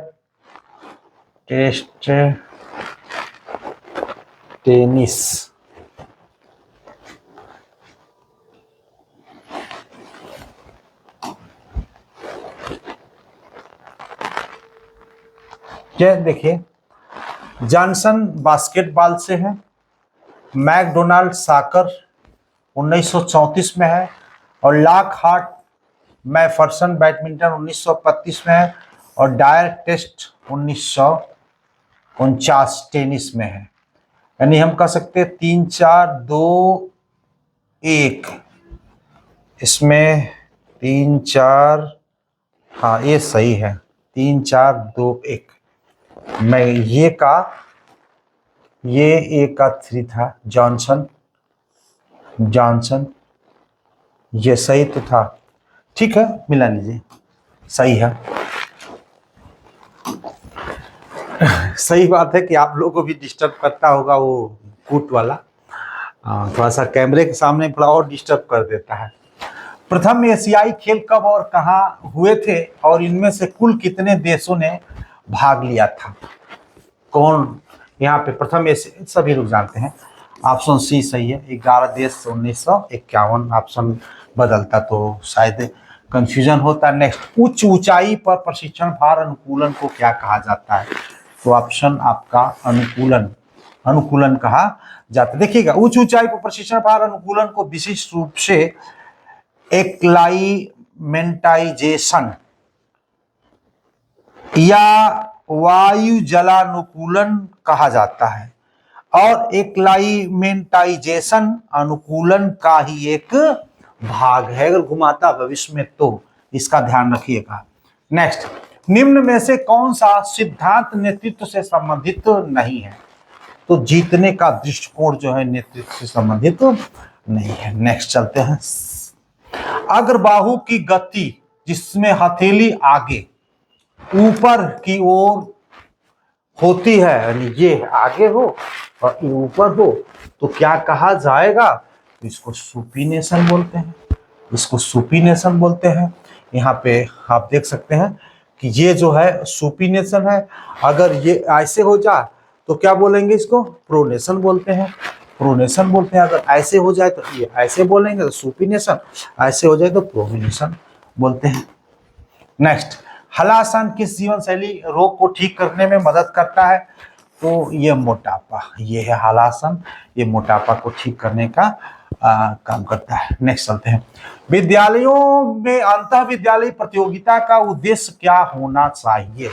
टेस्ट टेनिस, ये देखिए, जॉनसन बास्केटबॉल से है, मैकडोनाल्ड साकर 1934 में है, और लॉक हार्ट मैफरसन बैडमिंटन 1935 में है, और डायर टेस्ट 1949 टेनिस में है। यानी हम कह सकते हैं 3 4 2 1, इसमें 3 4, हाँ ये सही है, 3 4 2 1। मैं ये का, ये ए का 3 था, जॉनसन, ये सही तो था, ठीक है, मिला लीजिए, सही है। सही बात है कि आप लोगों को भी डिस्टर्ब करता होगा वो कूट वाला, थोड़ा सा कैमरे के सामने थोड़ा और डिस्टर्ब कर देता है। प्रथम एशियाई खेल कब और कहाँ हुए थे और इनमें से कुल कितने देशों ने भाग लिया था? कौन यहाँ पे प्रथम एशिया, सभी लोग जानते हैं, ऑप्शन सी सही है, 11 देश 1951। ऑप्शन बदलता तो शायद कंफ्यूजन होता। नेक्स्ट, उच्च ऊंचाई पर प्रशिक्षण भार अनुकूलन को क्या कहा जाता है? तो ऑप्शन आपका अनुकूलन कहा जाता है। देखिएगा, उच्च ऊंचाई पर प्रशिक्षण भार अनुकूलन को विशिष्ट रूप से एक्लाइमेंटाइजेशन या वायु जलानुकूलन कहा जाता है, और एक्लाइमेंटाइजेशन अनुकूलन का ही एक भाग है। अगर घुमाता भविष्य में तो इसका ध्यान रखिएगा। नेक्स्ट, निम्न में से कौन सा सिद्धांत नेतृत्व से संबंधित नहीं है? तो जीतने का दृष्टिकोण जो है नेतृत्व से संबंधित नहीं है। नेक्स्ट चलते हैं, अग्रबाहु की गति जिसमें हथेली आगे ऊपर की ओर होती है, यानी ये आगे हो और ये ऊपर हो, तो क्या कहा जाएगा? तो इसको सुपीनेशन बोलते हैं, इसको सुपीनेशन बोलते हैं। यहाँ पे आप देख सकते हैं कि ये जो है सुपीनेशन है। अगर ये ऐसे हो जाए तो क्या बोलेंगे? इसको प्रोनेशन बोलते हैं, प्रोनेशन बोलते हैं। अगर ऐसे हो जाए तो ये ऐसे बोलेंगे तो सुपीनेशन, ऐसे हो जाए तो प्रोनेशन बोलते हैं। नेक्स्ट, हलासन किस जीवन शैली रोग को ठीक करने में मदद करता है? तो ये मोटापा, ये है हलासन, ये मोटापा को ठीक करने का काम करता है। नेक्स्ट चलते हैं, विद्यालयों में अंतः विद्यालय प्रतियोगिता का उद्देश्य क्या होना चाहिए?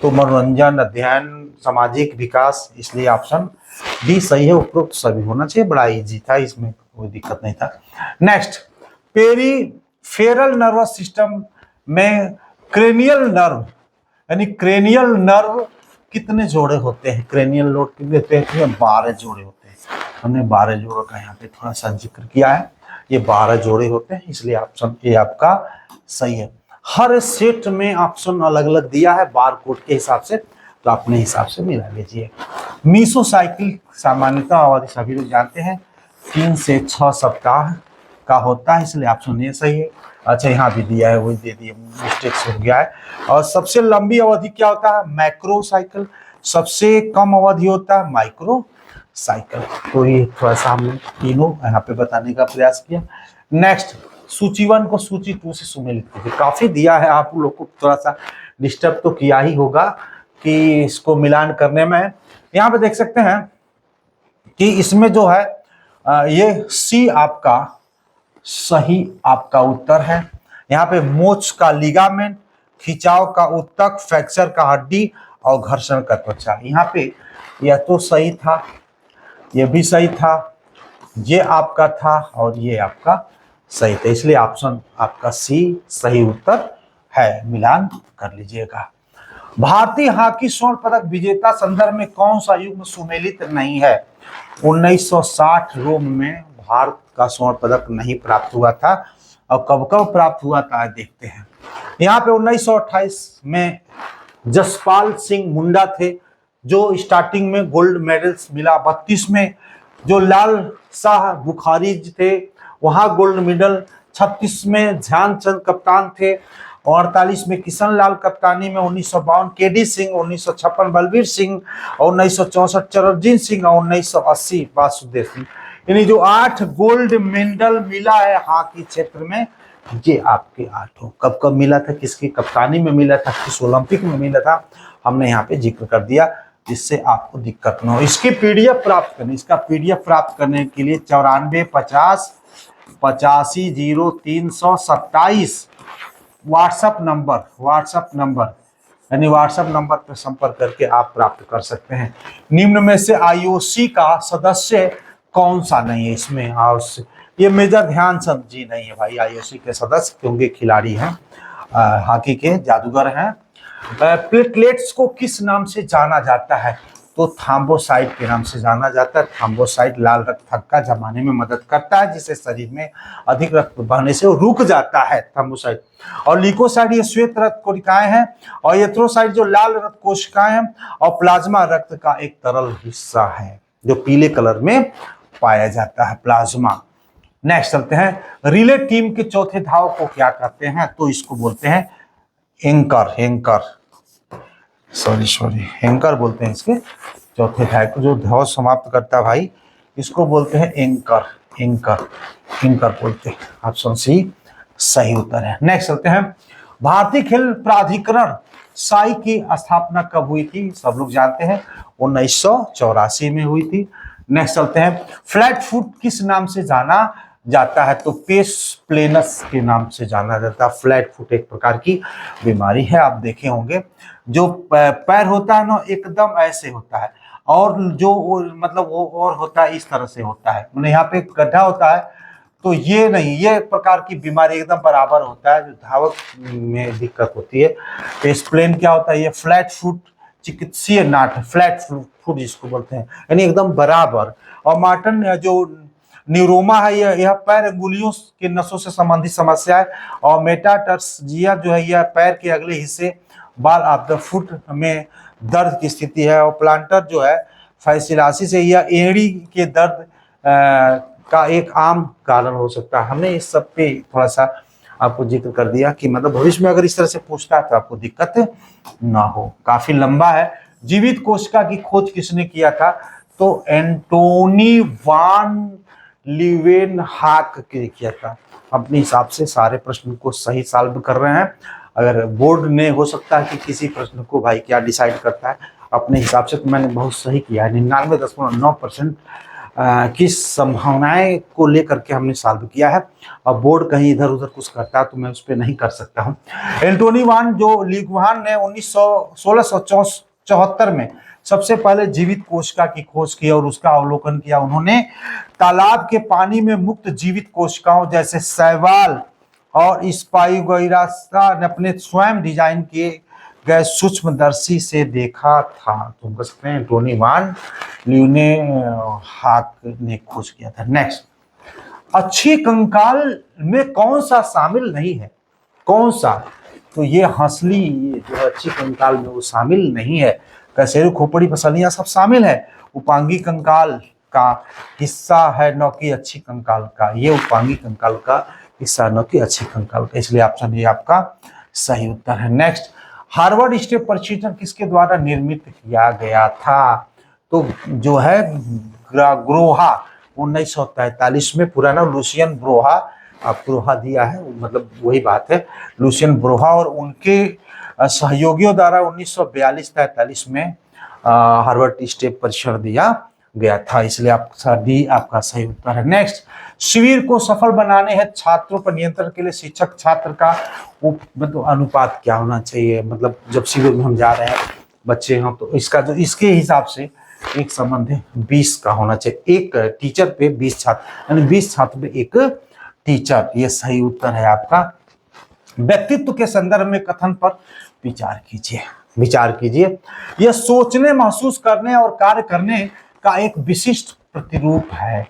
तो मनोरंजन, अध्ययन, सामाजिक विकास, इसलिए ऑप्शन डी सही है, उपरोक्त सभी होना चाहिए। बड़ा इजी था, इसमें कोई दिक्कत नहीं था। नेक्स्ट, पेरीफेरल नर्वस सिस्टम में क्रेनियल नर्व यानी क्रेनियल नर्व कितने जोड़े होते हैं? क्रेनियल लोड कितने होते हैं? 12 जोड़े होते हैं। हमने 12 जोड़ों का यहाँ पे थोड़ा सा जिक्र किया है, ये 12 जोड़े होते हैं, इसलिए ऑप्शन ए आपका सही है। हर सेट में ऑप्शन अलग अलग दिया है बार कोड के हिसाब से, तो अपने हिसाब से मिला लीजिए। मीसोसाइकिल सामान्यतः अवधि सभी लोग जानते हैं 3 से 6 सप्ताह का होता है, इसलिए ऑप्शन ए सही है। अच्छा, यहाँ भी दिया है, वही दे दिए, मिस्टेक हो गया है। और सबसे लंबी अवधि क्या होता है? Macro cycle. सबसे कम अवधि होता है माइक्रो साइकिल। तो ये थोड़ा सा हमने तीनों यहाँ पे बताने का प्रयास किया। नेक्स्ट, सूची 1 को सूची 2 से सुमेलित कीजिए। काफी दिया है, आप लोग को थोड़ा सा डिस्टर्ब तो किया ही होगा कि इसको मिलान करने में। यहाँ पे देख सकते हैं कि इसमें जो है ये सी आपका सही आपका उत्तर है। यहाँ पे मोच का लिगामेंट, खिंचाव का उत्तक, फ्रैक्चर का हड्डी और घर्षण का त्वचा। यहाँ पे यह तो सही था, ये भी सही था, ये आपका था और ये आपका सही था, इसलिए ऑप्शन आपका सी सही उत्तर है। मिलान कर लीजिएगा। भारतीय हॉकी स्वर्ण पदक विजेता संदर्भ में कौन सा युग्म सुमेलित नहीं है? 1960 रोम में भारत का स्वर्ण पदक नहीं प्राप्त हुआ था, और कब कब प्राप्त हुआ था देखते हैं। यहाँ पे 1928 में जसपाल सिंह मुंडा थे जो स्टार्टिंग में गोल्ड मेडल्स मिला। 32 में जो लाल शाह बुखारी थे वहां गोल्ड मेडल। 36 में ध्यानचंद कप्तान थे, 48 में किशन लाल कप्तानी में, 1952 केडी सिंह, 1956 बलबीर सिंह, और 1964 चरणजीत सिंह, और 1980 वासुदेव सिंह। यानी जो 8 गोल्ड मेडल मिला है हॉकी क्षेत्र में, ये आपके 8 कब कब मिला था, किसकी कप्तानी में मिला था, किस ओलंपिक में मिला था, हमने यहाँ पे जिक्र कर दिया, जिससे आपको दिक्कत न हो। इसकी पीडीएफ प्राप्त करनी, इसका पीडीएफ प्राप्त करने के लिए 94 50 85 0 327 व्हाट्सएप नंबर यानी व्हाट्सएप नंबर पर संपर्क करके आप प्राप्त कर सकते हैं। निम्न में से आईओसी का सदस्य कौन सा नहीं है? इसमें ये मेजर ध्यानचंद जी नहीं है भाई आईओसी के सदस्य, क्योंकि खिलाड़ी हैं, हॉकी के जादूगर हैं। प्लेटलेट्स को किस नाम से जाना जाता है? तो थ्रोम्बोसाइट के नाम से जाना जाता है। थ्रोम्बोसाइट लाल रक्त थक्का जमाने में मदद करता है, जिससे शरीर में अधिक रक्त बहने से रुक जाता है थ्रोम्बोसाइट। और ल्यूकोसाइट ये श्वेत रक्त कोशिकाएं हैं, और एरिथ्रोसाइट जो लाल रक्त कोशिकाएं हैं, और प्लाज्मा रक्त का एक तरल हिस्सा है जो पीले कलर में पाया जाता है, प्लाज्मा। नेक्स्ट चलते हैं, रिले टीम के चौथे धावक को क्या कहते हैं? तो इसको बोलते हैं एंकर बोलते हैं इसके चौथे धावक को, जो धाव समाप्त करता है भाई, इसको बोलते हैं एंकर बोलते हैं। ऑप्शन सी सही उत्तर है। नेक्स्ट चलते हैं, भारतीय खेल प्राधिकरण साई की स्थापना कब हुई थी? सब लोग जानते हैं 1984 में हुई थी। नेक्स्ट चलते हैं, फ्लैट फुट किस नाम से जाना जाता है? तो पेस प्लेनस के नाम से जाना जाता है। फ्लैट फुट एक प्रकार की बीमारी है, आप देखे होंगे, जो पैर होता है ना एकदम ऐसे होता है, और जो मतलब वो और होता है इस तरह से होता है, मतलब यहाँ पे गड्ढा होता है, तो ये नहीं, ये प्रकार की बीमारी एकदम बराबर होता है, जो धावक में दिक्कत होती है। पेस प्लेन क्या होता है? ये फ्लैट फुट चिकित्सीय नाट, फ्लैट फुट जिसको बोलते हैं, यानी एकदम बराबर। और मार्टन जो न्यूरोमा है, यह पैर अंगुलियों के नसों से संबंधित समस्या है। और मेटाटार्सिया जो है यह पैर के अगले हिस्से बाल ऑफ द फुट में दर्द की स्थिति है। और प्लांटर जो है फाइसिलासिस है, यह एड़ी के दर्द का एक आम कारण हो सकता है। हमने इस सब पे थोड़ा सा आपको जिक्र कर दिया कि मतलब भविष्य में अगर इस तरह से पूछता है तो आपको दिक्कत ना हो। काफी लंबा है। जीवित कोशिका की खोज किसने किया था? तो एंटोनी वान लीवेनहॉक ने किया था। अपने हिसाब से सारे प्रश्न को सही सॉल्व कर रहे हैं। अगर बोर्ड ने हो सकता है कि किसी प्रश्न को भाई क्या डिसाइड करता है, अपने हिसाब से तो मैंने बहुत सही किया है। 99.9% की संभावनाएं को लेकर के हमने सॉल्व किया है। और बोर्ड कहीं इधर उधर कुछ करता है तो मैं उस पर नहीं कर सकता हूँ। एंटोनी वान जो लीगवान ने 1674 में सबसे पहले जीवित कोशिका की खोज की और उसका अवलोकन किया। उन्होंने तालाब के पानी में मुक्त जीवित कोशिकाओं जैसे शैवाल और स्पाइगोइरासा ने अपने स्वयं डिजाइन किए गए सूक्ष्मदर्शी से देखा था। तो हम कह सकते हैं एंटोनी वान ल्यूने हाक ने खोज किया था। नेक्स्ट, अच्छी कंकाल में कौन सा शामिल नहीं है? कौन सा? तो ये हंसली, ये जो अच्छी कंकाल में वो शामिल नहीं है। कशेरु, खोपड़ी, पसलियां सब शामिल है। उपांगी कंकाल का हिस्सा है न कि अच्छी कंकाल का। ये उपांगी कंकाल का हिस्सा न कि अच्छी कंकाल का, इसलिए ऑप्शन ये आपका सही उत्तर है। नेक्स्ट, हार्वर्ड स्टेप परीक्षण किसके द्वारा निर्मित किया गया था? तो जो है ग्रोहा 1943 में, पूरा नाम लुसियन ब्रोहा, आप ब्रोहा दिया है मतलब वही बात है, लुसियन ब्रोहा और उनके सहयोगियों द्वारा 1942-43 में हार्वर्ड स्टेप परीक्षण दिया गया था, इसलिए आपका डी आपका सही उत्तर है। नेक्स्ट, शिविर को सफल बनाने हेतु छात्रों पर नियंत्रण के लिए शिक्षक छात्र का मतलब अनुपात क्या होना चाहिए? मतलब जब शिविर में हम जा रहे हैं बच्चे हैं तो इसका जो इसके हिसाब से एक संबंध है 20 का होना चाहिए, एक टीचर पे 20 छात्र, यानी 20 छात्र पे एक टीचर। ये सही उत्तर है आपका। व्यक्तित्व के संदर्भ में कथन पर विचार कीजिए। विचार कीजिए, यह सोचने, महसूस करने और कार्य करने का एक विशिष्ट प्रतिरूप है।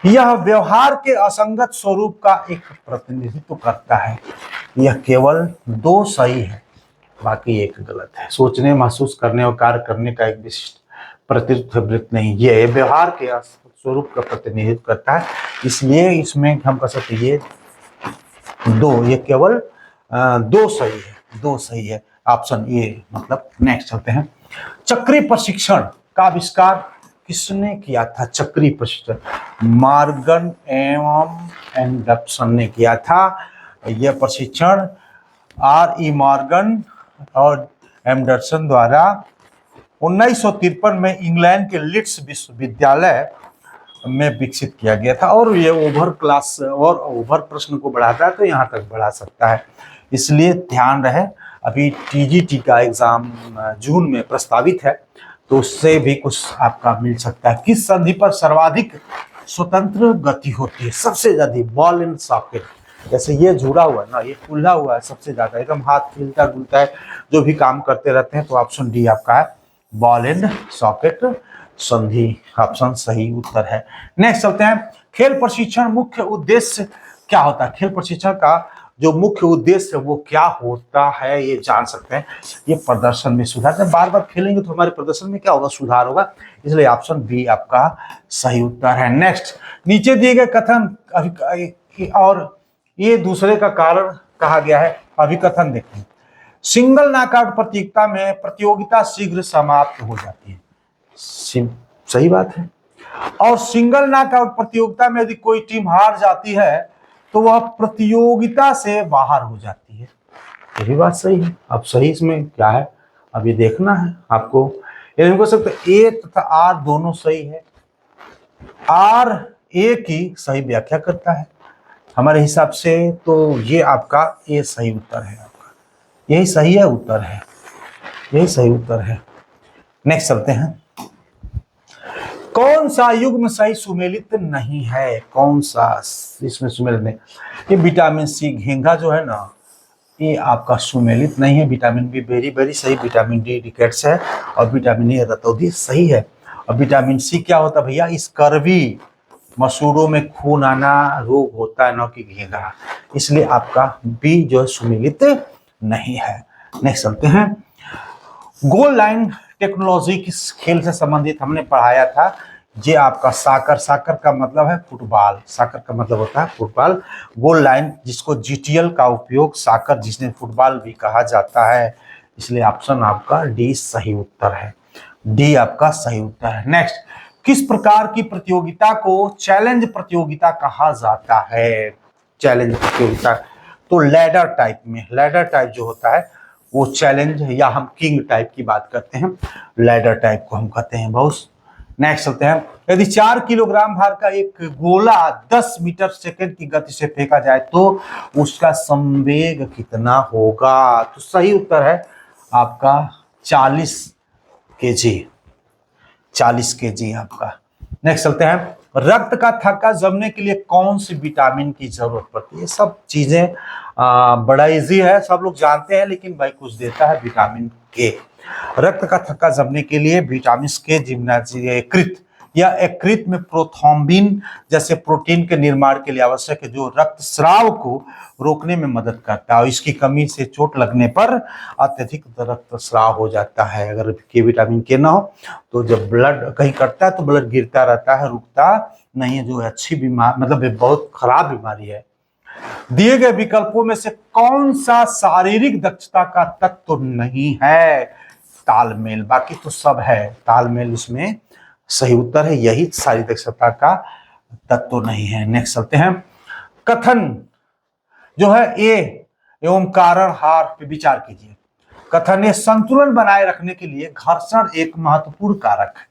यह व्यवहार के असंगत स्वरूप का एक प्रतिनिधित्व करता है। यह केवल 2 सही है, बाकी एक गलत है। सोचने, महसूस करने और कार्य करने का एक विशिष्ट प्रतिनिधित्व नहीं, ये व्यवहार के स्वरूप का प्रतिनिधित्व करता है, इसलिए इसमें हम कह सकते हैं ये 2, ये केवल 2 सही है, 2 सही है, ऑप्शन ए मतलब। नेक्स्ट चलते हैं, चक्रीय प्रशिक्षण का आविष्कार किसने किया था? चक्रीय प्रशिक्षण मॉर्गन एवं एंडरसन ने किया था। यह प्रशिक्षण R.E. मॉर्गन और एंडरसन द्वारा 1953 में इंग्लैंड के लीड्स विश्वविद्यालय में विकसित किया गया था। और ये ओवर क्लास और ओवर प्रश्न को बढ़ाता है तो यहाँ तक बढ़ा सकता है, इसलिए ध्यान रहे। अभी TGT का एग्जाम जून में प्रस्तावित है तो उससे भी कुछ आपका मिल सकता है। किस संधि पर सर्वाधिक स्वतंत्र गति होती है? सबसे ज्यादा बॉल एंड सॉकेट, जैसे ये जुड़ा हुआ है ना, ये खुला हुआ है सबसे ज्यादा, एकदम हाथ हिलता डुलता है, जो भी काम करते रहते हैं, तो ऑप्शन डी आपका है बॉल एंड सॉकेट संधि, ऑप्शन सही उत्तर है। नेक्स्ट चलते हैं, खेल प्रशिक्षण मुख्य उद्देश्य क्या होता है? खेल प्रशिक्षण का जो मुख्य उद्देश्य है वो क्या होता है, ये जान सकते हैं। ये प्रदर्शन में सुधार, जब बार बार खेलेंगे तो हमारे प्रदर्शन में क्या होगा? सुधार होगा, इसलिए ऑप्शन बी आपका सही उत्तर है। नेक्स्ट, नीचे दिए गए कथन और ये दूसरे का कारण कहा गया है, अभिकथन देखें। सिंगल नॉकआउट प्रतियोगिता शीघ्र समाप्त हो जाती है, सही बात है। और सिंगल नॉकआउट प्रतियोगिता में यदि कोई टीम हार जाती है तो वह प्रतियोगिता से बाहर हो जाती है, ये भी बात सही है। अब सही इसमें क्या है अब ये देखना है आपको। ये कह सकते ए तथा आर दोनों सही है, आर ए की सही व्याख्या करता है हमारे हिसाब से, तो ये आपका ये सही उत्तर है, आपका यही सही है उत्तर है, यही सही उत्तर है। नेक्स्ट चलते हैं, कौन सा युग्म सही सुमेलित नहीं है? कौन सा इसमें सुमेलित नहीं? ये विटामिन सी घेंघा जो है ना, ये आपका सुमेलित नहीं है। विटामिन बी बेरी सही, विटामिन डी रिकेट्स है, और विटामिन ए रतौंधी सही है। और विटामिन सी क्या होता है भैया? इस कर्वी मसूड़ों में खून आना रोग होता है, न कि घेंघा, इसलिए आपका बी जो है सुमेलित नहीं है। नेक्स्ट चलते हैं, गोल लाइन टेक्नोलॉजी किस खेल से संबंधित हमने पढ़ाया था? ये आपका साकर, साकर का मतलब है फुटबॉल, साकर का मतलब होता है फुटबॉल। गोल लाइन जिसको GTL का उपयोग साकर जिसने फुटबॉल भी कहा जाता है, इसलिए ऑप्शन आपका डी सही उत्तर है, डी आपका सही उत्तर है। नेक्स्ट, किस प्रकार की प्रतियोगिता को चैलेंज प्रतियोगिता कहा जाता है? चैलेंज प्रतियोगिता तो लैडर टाइप में, लैडर टाइप जो होता है वो चैलेंज, या हम किंग टाइप की बात करते हैं, लैडर टाइप को हम कहते हैं बॉस। नेक्स्ट चलते हैं। यदि 4 किलोग्राम भार का एक गोला 10 मीटर सेकंड की गति से फेंका जाए तो उसका संवेग कितना होगा? तो सही उत्तर है आपका 40 केजी। 40 केजी आपका। नेक्स्ट चलते हैं। रक्त का थक्का जमने के लिए कौन सी विटामिन की जरूरत पड़ती है? ये सब चीजें बड़ा इजी है, सब लोग जानते हैं, लेकिन भाई कुछ देता है विटामिन के। रक्त का थक्का जमने के लिए विटामिन के जिम्नाजीकृत या यकृत में प्रोथ्रोम्बिन जैसे प्रोटीन के निर्माण के लिए आवश्यक है, जो रक्तस्राव को रोकने में मदद करता है। और इसकी कमी से चोट लगने पर अत्यधिक रक्तस्राव हो जाता है। अगर के विटामिन के ना हो तो जब ब्लड कहीं कटता है तो ब्लड गिरता रहता है, रुकता नहीं है, जो अच्छी बीमार मतलब बहुत खराब बीमारी है। दिए गए विकल्पों में से कौन सा शारीरिक दक्षता का तत्व नहीं है? तालमेल। बाकी तो सब है, तालमेल इसमें सही उत्तर है, यही शारीरिक दक्षता का तत्व नहीं है। नेक्स्ट चलते हैं। कथन जो है ए एवं कारण हार पे विचार कीजिए। कथन ए संतुलन बनाए रखने के लिए घर्षण एक महत्वपूर्ण कारक है।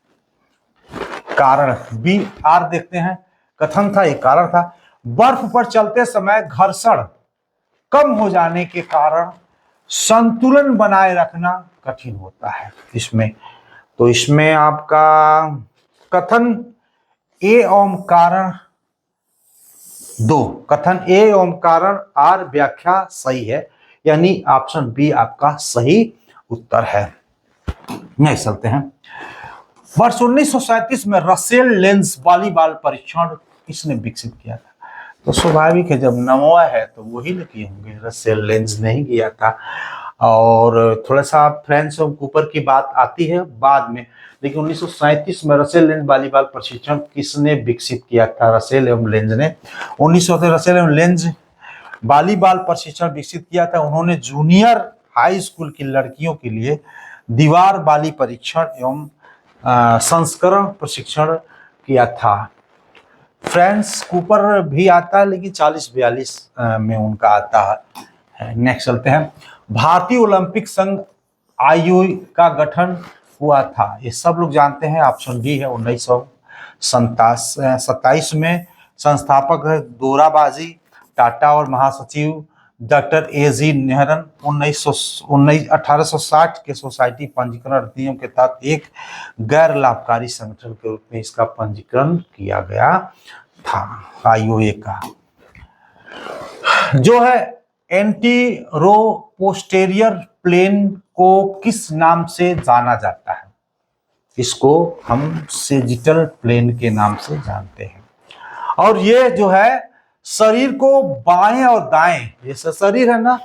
कारण बी आर देखते हैं। कथन था, एक कारण था। बर्फ पर चलते समय घर्षण कम हो जाने के कारण संतुलन बनाए रखना कठिन होता है इसमें। तो इसमें आपका कथन ए एवं कारण 2, कथन ए एवं कारण आर व्याख्या सही है, यानी ऑप्शन बी आपका सही उत्तर है। नेक्स्ट चलते हैं। वर्ष 1937 में रसेल लेंज वॉलीबॉल परीक्षण किसने विकसित किया था? तो स्वाभाविक है, जब नमोआ है तो वही न किए होंगे, रसेल लेंज नहीं किया था। और थोड़ा सा फ्रेंच और कूपर की बात आती है बाद में, लेकिन 1937 में रसेल लेंज वॉलीबॉल प्रशिक्षण किसने विकसित किया था? रसेल एवं लेंज ने 1900 रसेल एवं लेंज वॉलीबॉल प्रशिक्षण विकसित किया था। उन्होंने जूनियर हाई स्कूल की लड़कियों के लिए दीवार वाली परीक्षण एवं संस्करण प्रशिक्षण किया था। फ्रेंच कूपर भी आता है, लेकिन 40-42 में उनका आता है। नेक्स्ट चलते हैं। भारतीय ओलंपिक संघ आईओ का गठन हुआ था, ये सब लोग जानते हैं, ऑप्शन डी है 1927 में। संस्थापक है दोराबाजी टाटा और महासचिव डॉक्टर ए.जी. नेहरन। 1860 के सोसाइटी पंजीकरण अधिनियम के तहत एक गैर लाभकारी संगठन के रूप में इसका पंजीकरण किया गया था। आईओए का जो है एंटीरो पोस्टेरियर प्लेन को किस नाम से जाना जाता है? इसको हम सेजिटल प्लेन के नाम से जानते हैं। और ये जो है शरीर को बाएं और दाएं, ये शरीर है ना,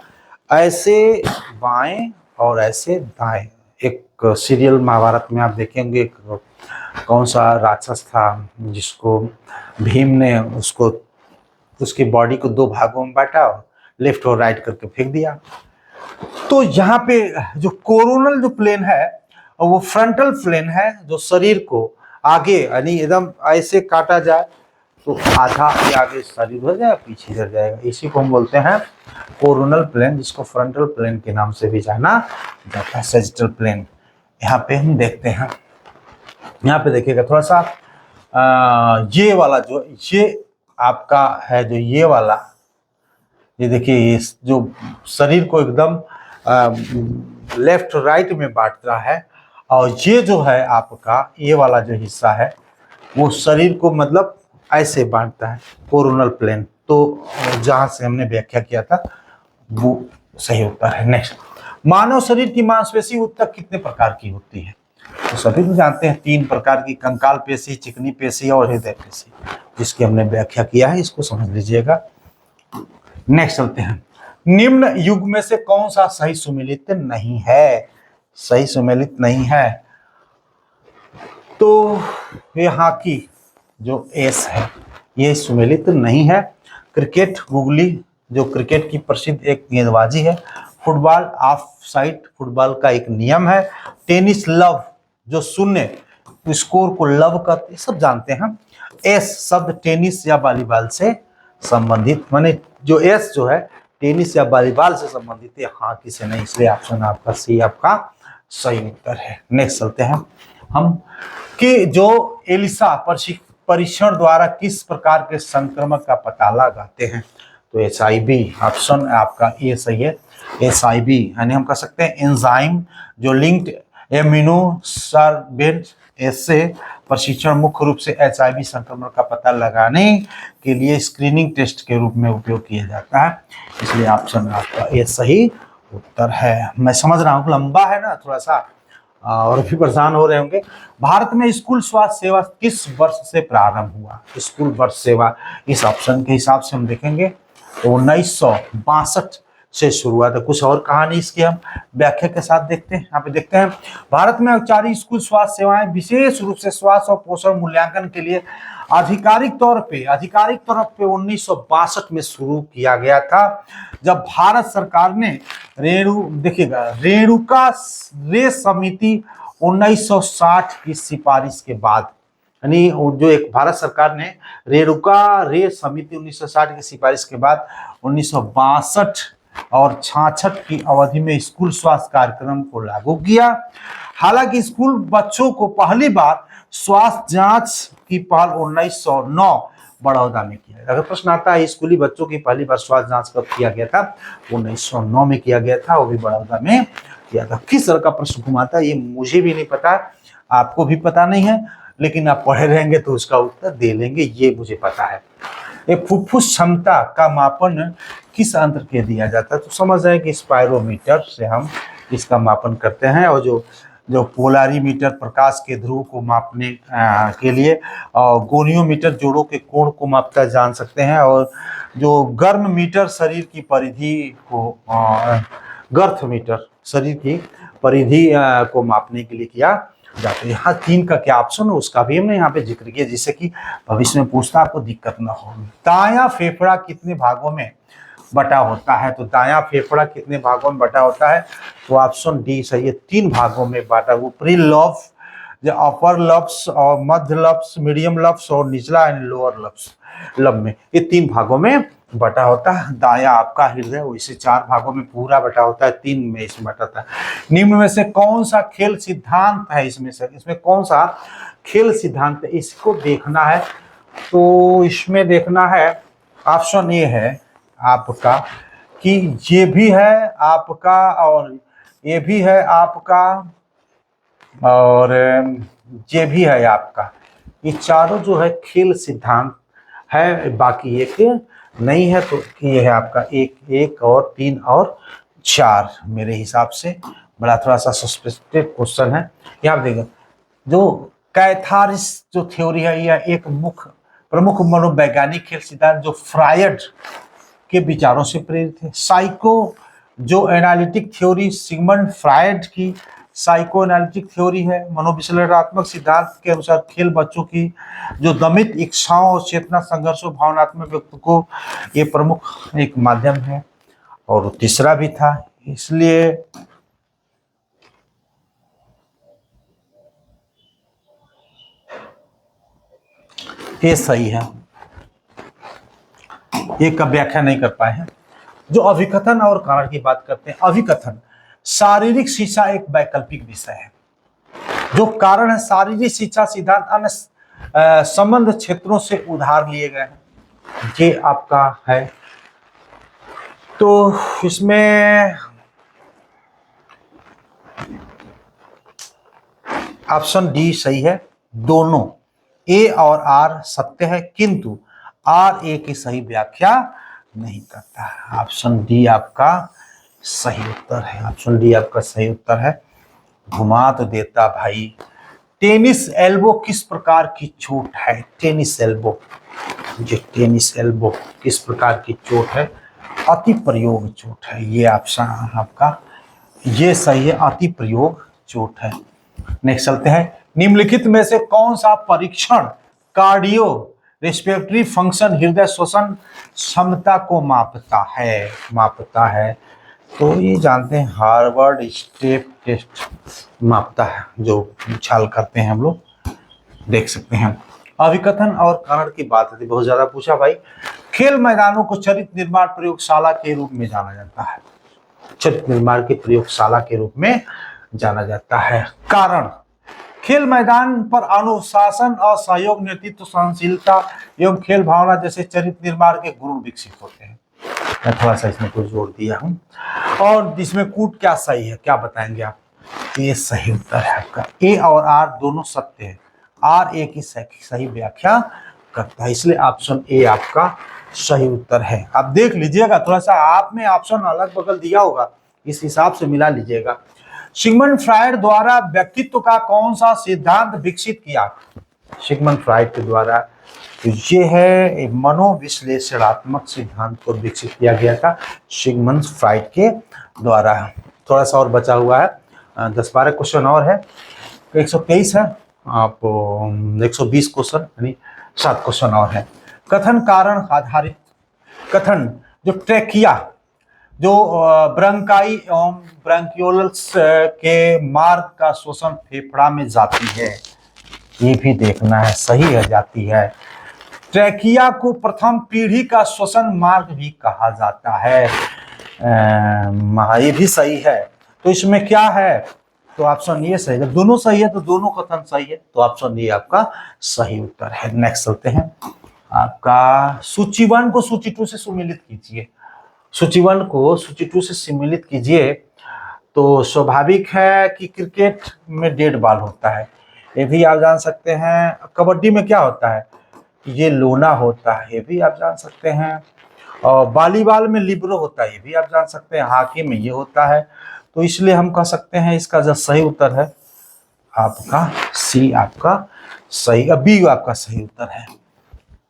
ऐसे बाएं और ऐसे दाएं। एक सीरियल महाभारत में आप देखेंगे, एक कौन सा राक्षस था जिसको भीम ने उसको उसकी बॉडी को 2 भागों में बांटा, लेफ्ट और राइट करके फेंक दिया। तो यहाँ पे जो कोरोनल जो प्लेन है वो फ्रंटल प्लेन है, जो शरीर को आगे यानी एकदम ऐसे काटा जाए तो आधा आगे शरीर हो जाए, पीछे रह जाएगा, इसी को हम बोलते हैं कोरोनल प्लेन, जिसको फ्रंटल प्लेन के नाम से भी जाना जाता है, सेजिटल प्लेन। यहाँ पे हम देखते हैं, यहाँ पे देखिएगा थोड़ा सा ये वाला ये आपका है, जो ये वाला, ये देखिए, ये जो शरीर को एकदम लेफ्ट राइट में बांट रहा है, और ये जो है आपका ये वाला जो हिस्सा है वो शरीर को मतलब ऐसे बांटता है, कोरोनल प्लेन। तो जहां से हमने व्याख्या किया था वो सही उत्तर है। नेक्स्ट, मानव शरीर की मांसपेशी ऊतक कितने प्रकार की होती है? तो सभी लोग जानते हैं 3 प्रकार की, कंकाल पेशी, चिकनी पेशी और हृदय पेशी, जिसकी हमने व्याख्या किया है, इसको समझ लीजिएगा। नेक्स्ट चलते हैं। निम्न युग में से कौन सा सही सुमेलित नहीं है? सही सुमेलित नहीं है तो ये हॉकी जो एस है ये सुमेलित नहीं है। क्रिकेट गुगली जो क्रिकेट की प्रसिद्ध एक गेंदबाजी है। फुटबॉल ऑफ साइड फुटबॉल का एक नियम है। टेनिस लव जो शून्य स्कोर को लव करते, सब जानते हैं। एस शब्द टेनिस या वॉलीबॉल से संबंधित, माने जो एस जो है टेनिस या वॉलीबॉल से संबंधित है, हॉकी से नहीं, इसलिए ऑप्शन आपका सी आपका सही उत्तर है। नेक्स्ट चलते हैं हम कि जो एलिसा परीक्षण द्वारा किस प्रकार के संक्रमण का पता लगाते हैं। तो HIV ऑप्शन आपका ए सही है। HIV यानी हम कह सकते हैं एंजाइम जो लिंक्ड एमिनो सर्वेंट ऐसे प्रशिक्षण मुख्य रूप से HIV संक्रमण का पता लगाने के लिए स्क्रीनिंग टेस्ट के रूप में उपयोग किया जाता है, इसलिए ऑप्शन आपका ए सही उत्तर है। मैं समझ रहा हूँ लंबा है ना थोड़ा सा, और भी परेशान हो रहे होंगे। भारत में स्कूल स्वास्थ्य सेवा किस वर्ष से प्रारंभ हुआ? स्कूल वर्ष सेवा इस ऑप्शन के हिसाब से हम देखेंगे तो 1962 से शुरुआत है। कुछ और कहानी इसकी हम व्याख्या के साथ देखते हैं। यहाँ पे देखते हैं भारत में औपचारिक स्कूल स्वास्थ्य सेवाएं विशेष रूप से स्वास्थ्य और पोषण मूल्यांकन के लिए आधिकारिक तौर पे 1962 में शुरू किया गया था, जब भारत सरकार ने रेणुका रे समिति 1960 की सिफारिश के बाद, यानी जो एक भारत सरकार ने रेणुका रे समिति 1960 की सिफारिश के बाद 1962 और 66 की अवधि में स्कूल स्वास्थ्य कार्यक्रम को लागू किया। हालांकि स्कूल बच्चों को पहली बार स्वास्थ्य जांच की पहल 1909 बड़ौदा में किया। अगर प्रश्न आता है स्कूली बच्चों की पहली बार स्वास्थ्य जांच कब किया गया था, 1909 में किया गया था, वो भी बड़ौदा में किया था। किस तरह का प्रश्न घुमाता है ये मुझे भी नहीं पता, आपको भी पता नहीं है, लेकिन आप पढ़े रहेंगे तो उसका उत्तर दे लेंगे, ये मुझे पता है। एक फुफ्फुस क्षमता का मापन किस यंत्र के दिया जाता है? तो समझ रहे हैं कि स्पायरोमीटर से हम इसका मापन करते हैं, और जो पोलारीमीटर प्रकाश के ध्रुव को मापने के लिए, और गोनियोमीटर जोड़ों के कोण को मापता जान सकते हैं, और जो गर्म मीटर शरीर की परिधि को गर्थ मीटर शरीर की परिधि को मापने के लिए किया जाता है। यहाँ 3 का क्या ऑप्शन है उसका भी हमने यहाँ पे जिक्र किया, जिससे कि भविष्य में पूछना आपको दिक्कत ना हो। दायां फेफड़ा कितने भागों में बटा होता है? तो दायां फेफड़ा कितने भागों में बटा होता है? तो ऑप्शन डी सही है, 3 भागों में बांटा। ऊपरी लॉब, जो अपर लब्स और मध्य लब्स, मीडियम लब्स और निचला एंड लोअर लब में, ये 3 भागों में बटा होता है। दाया आपका हृदय वैसे 4 भागों में पूरा बटा होता है, 3 में इसमें बटा होता है। निम्न में से कौन सा खेल सिद्धांत है? इसमें कौन सा खेल सिद्धांत है, इसको देखना है। तो इसमें देखना है ऑप्शन ए है आपका, कि ये भी है आपका और ये भी है आपका और ये भी है आपका, ये चारों जो है खेल सिद्धांत है, बाकी एक नहीं है। तो ये है आपका 1 और 3 और 4 मेरे हिसाब से। बड़ा थोड़ा सा सस्पेक्टेड क्वेश्चन है। यहाँ देखो, जो कैथारिस जो थ्योरी है, यह एक प्रमुख मनोवैज्ञानिक खेल सिद्धांत जो फ्रायड के विचारों से प्रेरित है। साइको जो एनालिटिक थ्योरी सिगमंड फ्रायड की साइको एनालिटिक थ्योरी है। मनोविश्लेषणात्मक सिद्धांत के अनुसार खेल बच्चों की जो दमित इच्छाओं और चेतना संघर्षों भावनात्मक व्यक्ति को ये प्रमुख एक माध्यम है, और तीसरा भी था, इसलिए ये सही है। एक का व्याख्या नहीं कर पाए हैं। जो अभिकथन और कारण की बात करते हैं, अभिकथन शारीरिक शिक्षा एक वैकल्पिक विषय है। जो कारण है शारीरिक शिक्षा सिद्धांत अन्य संबंध क्षेत्रों से उधार लिए गए हैं, ये आपका है। तो इसमें ऑप्शन डी सही है। दोनों ए और आर सत्य है, किंतु आर ए की सही व्याख्या नहीं करता है। ऑप्शन डी आपका सही उत्तर है। ऑप्शन डी आपका सही उत्तर है। घुमा तो देता भाई। टेनिस एल्बो किस प्रकार की चोट है? टेनिस एल्बो, जो टेनिस एल्बो किस प्रकार की चोट है? अति प्रयोग चोट है। ये ऑप्शन आपका ये सही है, अति प्रयोग चोट है। नेक्स्ट चलते हैं। निम्नलिखित में से कौन सा परीक्षण कार्डियो रेस्पिरेटरी फंक्शन हृदय श्वसन क्षमता को मापता है? तो ये जानते हैं हार्वर्ड स्टेप टेस्ट मापता है, जो उछाल करते हैं हम लोग, देख सकते हैं। अभिकथन और कारण की बात है, बहुत ज्यादा पूछा भाई। खेल मैदानों को चरित्र निर्माण प्रयोगशाला के रूप में जाना जाता है। चरित्र निर्माण की प्रयोगशाला के रूप में जाना जाता है। कारण खेल मैदान पर अनुशासन और सहयोग, नेतृत्व, सहनशीलता एवं खेल भावना जैसे चरित्र निर्माण के गुण विकसित होते हैं। मैं थोड़ा सा इसमें कुछ जोड़ दिया हूँ। और इसमें कूट क्या सही है, क्या बताएंगे आप? ये सही उत्तर है आपका। ए और आर दोनों सत्य है, आर ए की सही व्याख्या करता है, इसलिए ऑप्शन ए आपका सही उत्तर है। आप देख लीजिएगा, थोड़ा सा आप में ऑप्शन अलग बगल दिया होगा, इस हिसाब से मिला लीजिएगा। सिगमंड फ्रायड द्वारा व्यक्तित्व का कौन सा सिद्धांत विकसित किया? सिगमंड फ्रायड के द्वारा ये है मनोविश्लेषणात्मक सिद्धांत को विकसित किया गया था सिगमंड फ्रायड के द्वारा। थोड़ा सा और बचा हुआ है, 10-12 क्वेश्चन और है, 123 है, आप 120 क्वेश्चन यानी 7 क्वेश्चन और है। कथन कारण आधारित कथन, जो ट्रैकिया, जो ब्रंकाई एवं ब्रंकियोल्स के मार्ग का श्वसन फेफड़ा में जाती है, ये भी देखना है, सही है जाती है। ट्रैकिया को प्रथम पीढ़ी का श्वसन मार्ग भी कहा जाता है, ये भी सही है। तो इसमें क्या है? तो ऑप्शन ये सही है। दोनों सही है तो दोनों कथन सही है, तो ऑप्शन ये आपका सही उत्तर है। नेक्स्ट चलते हैं। आपका सूची 1 को सूची 2 से सम्मिलित कीजिए। सूची 1 को सूची 2 से सम्मिलित कीजिए। तो स्वाभाविक है कि क्रिकेट में डेड बॉल होता है, ये भी आप जान सकते हैं। कबड्डी में क्या होता है? ये लोना होता है, ये भी आप जान सकते हैं। और वॉलीबॉल में लिबरो होता है, ये भी आप जान सकते हैं। हॉकी में ये होता है, तो इसलिए हम कह सकते हैं इसका जो सही उत्तर है आपका सी आपका सही, बी आपका सही उत्तर है।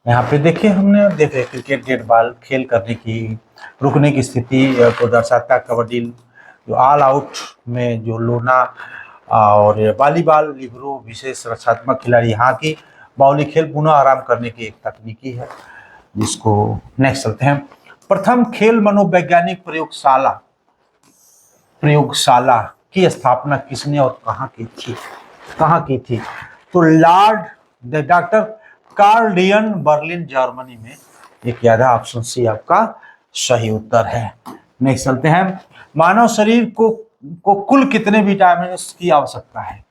यहाँ पे देखिए, हमने देखे क्रिकेट डेड बॉल खेल करने की रुकने की स्थिति को दर्शाता है। कबड्डी जो ऑल आउट में जो लोना, और वॉलीबॉल लिबरो विशेष रक्षात्मक खिलाड़ी। हॉकी बाउली खेल पुनः आराम करने की एक तकनीकी है, जिसको नेक्स्ट चलते हैं। प्रथम खेल मनोवैज्ञानिक प्रयोगशाला की स्थापना किसने और कहाँ की थी? तो doctor Karl Dean, Berlin Germany में। एक याद है, ऑप्शन सी आपका सही उत्तर है। नेक्स्ट चलते हैं। मानव शरीर को कुल कितने विटामिन की आवश्यकता है?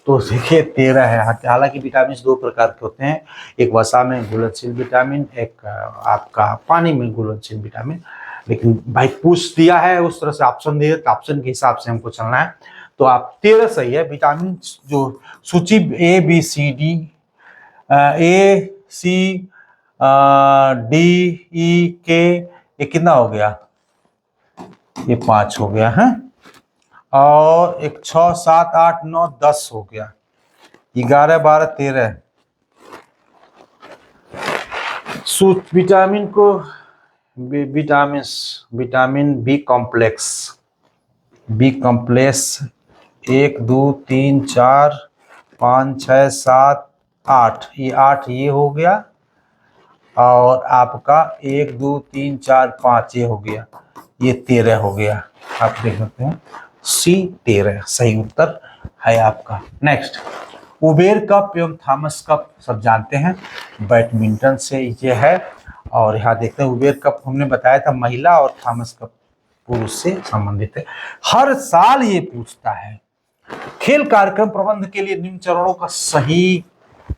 तो देखिए 13 है। हालांकि विटामिन 2 प्रकार के होते हैं, एक वसा में घुलनशील विटामिन, एक आपका पानी में घुलनशील विटामिन। लेकिन भाई पूछ दिया है उस तरह से ऑप्शन दिए, तो ऑप्शन के हिसाब से हमको चलना है। तो आप 13 सही है। विटामिन जो सूची A B C D, A C D E K, ये कितना हो गया? ये 5 हो गया है। और एक 6 7 8 9 10 हो गया, 11 12 13। विटामिन को विटामिन बी कॉम्प्लेक्स 1 2 3 4 5 6 7 8, ये 8 ये हो गया। और आपका 1 2 3 4 5 ये हो गया, ये 13 हो गया। आप देख सकते हैं सी 13 सही उत्तर है आपका। नेक्स्ट, उबेर कप एवं थॉमस कप सब जानते हैं, बैडमिंटन से ये है। और यहाँ देखते हैं उबेर कप हमने बताया था महिला, और थॉमस कप पुरुष से संबंधित है। हर साल ये पूछता है। खेल कार्यक्रम प्रबंध के लिए निम्न चरणों का सही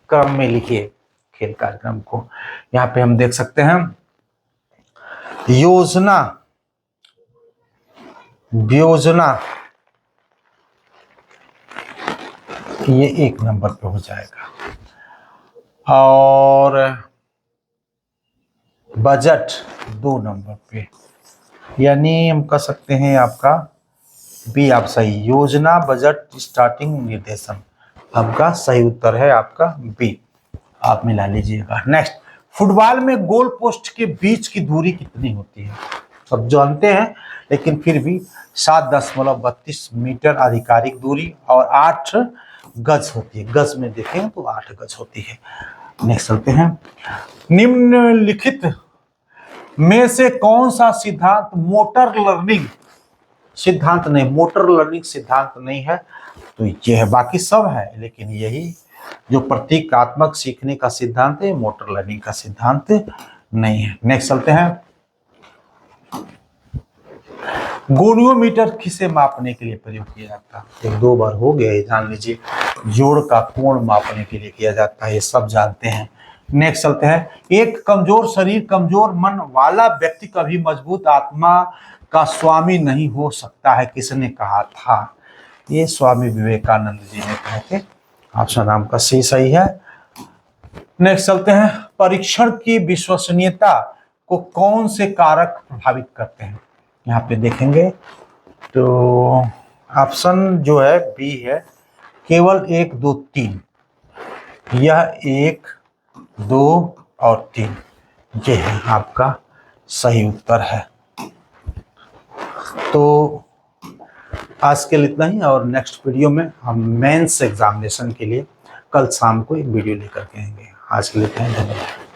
क्रम में लिखिए खेल कार्यक्रम को। यहाँ पे हम देख सकते हैं योजना, ये 1 नंबर पे हो जाएगा। और बजट 2 नंबर पे, यानी हम कह सकते हैं आपका बी आप सही। योजना, बजट, स्टार्टिंग, निर्देशन आपका सही उत्तर है आपका बी, आप मिला लीजिएगा। नेक्स्ट, फुटबॉल में गोल पोस्ट के बीच की दूरी कितनी होती है? सब जानते हैं, लेकिन फिर भी 7.32 मीटर आधिकारिक दूरी और 8 गज होती है। गज में देखें तो 8 गज होती है। नेक्स्ट चलते हैं। निम्नलिखित में से कौन सा सिद्धांत मोटर लर्निंग सिद्धांत नहीं है? तो ये है, बाकी सब है, लेकिन यही जो प्रतीकात्मक सीखने का सिद्धांत है, मोटर लर्निंग का सिद्धांत नहीं है। नेक्स्ट चलते हैं। गोनियोमीटर किसे मापने के लिए प्रयोग किया जाता है? एक दो बार हो गया, ये जान लीजिए। जोड़ का कोण मापने के लिए किया जाता है, ये सब जानते हैं। नेक्स्ट चलते हैं। एक कमजोर शरीर कमजोर मन वाला व्यक्ति कभी मजबूत आत्मा का स्वामी नहीं हो सकता है, किसने कहा था? ये स्वामी विवेकानंद जी ने कहे थे। ऑप्शन आपका सही है। नेक्स्ट चलते हैं। परीक्षण की विश्वसनीयता को कौन से कारक प्रभावित करते हैं? यहाँ पे देखेंगे तो ऑप्शन जो है बी है, केवल 1 2 3। यह 1 2 और 3, ये है आपका सही उत्तर है। तो आज के लिए इतना ही, और नेक्स्ट वीडियो में हम मेंस एग्जामिनेशन के लिए कल शाम को एक वीडियो लेकर के आएंगे। आज के लिए इतना ही, धन्यवाद।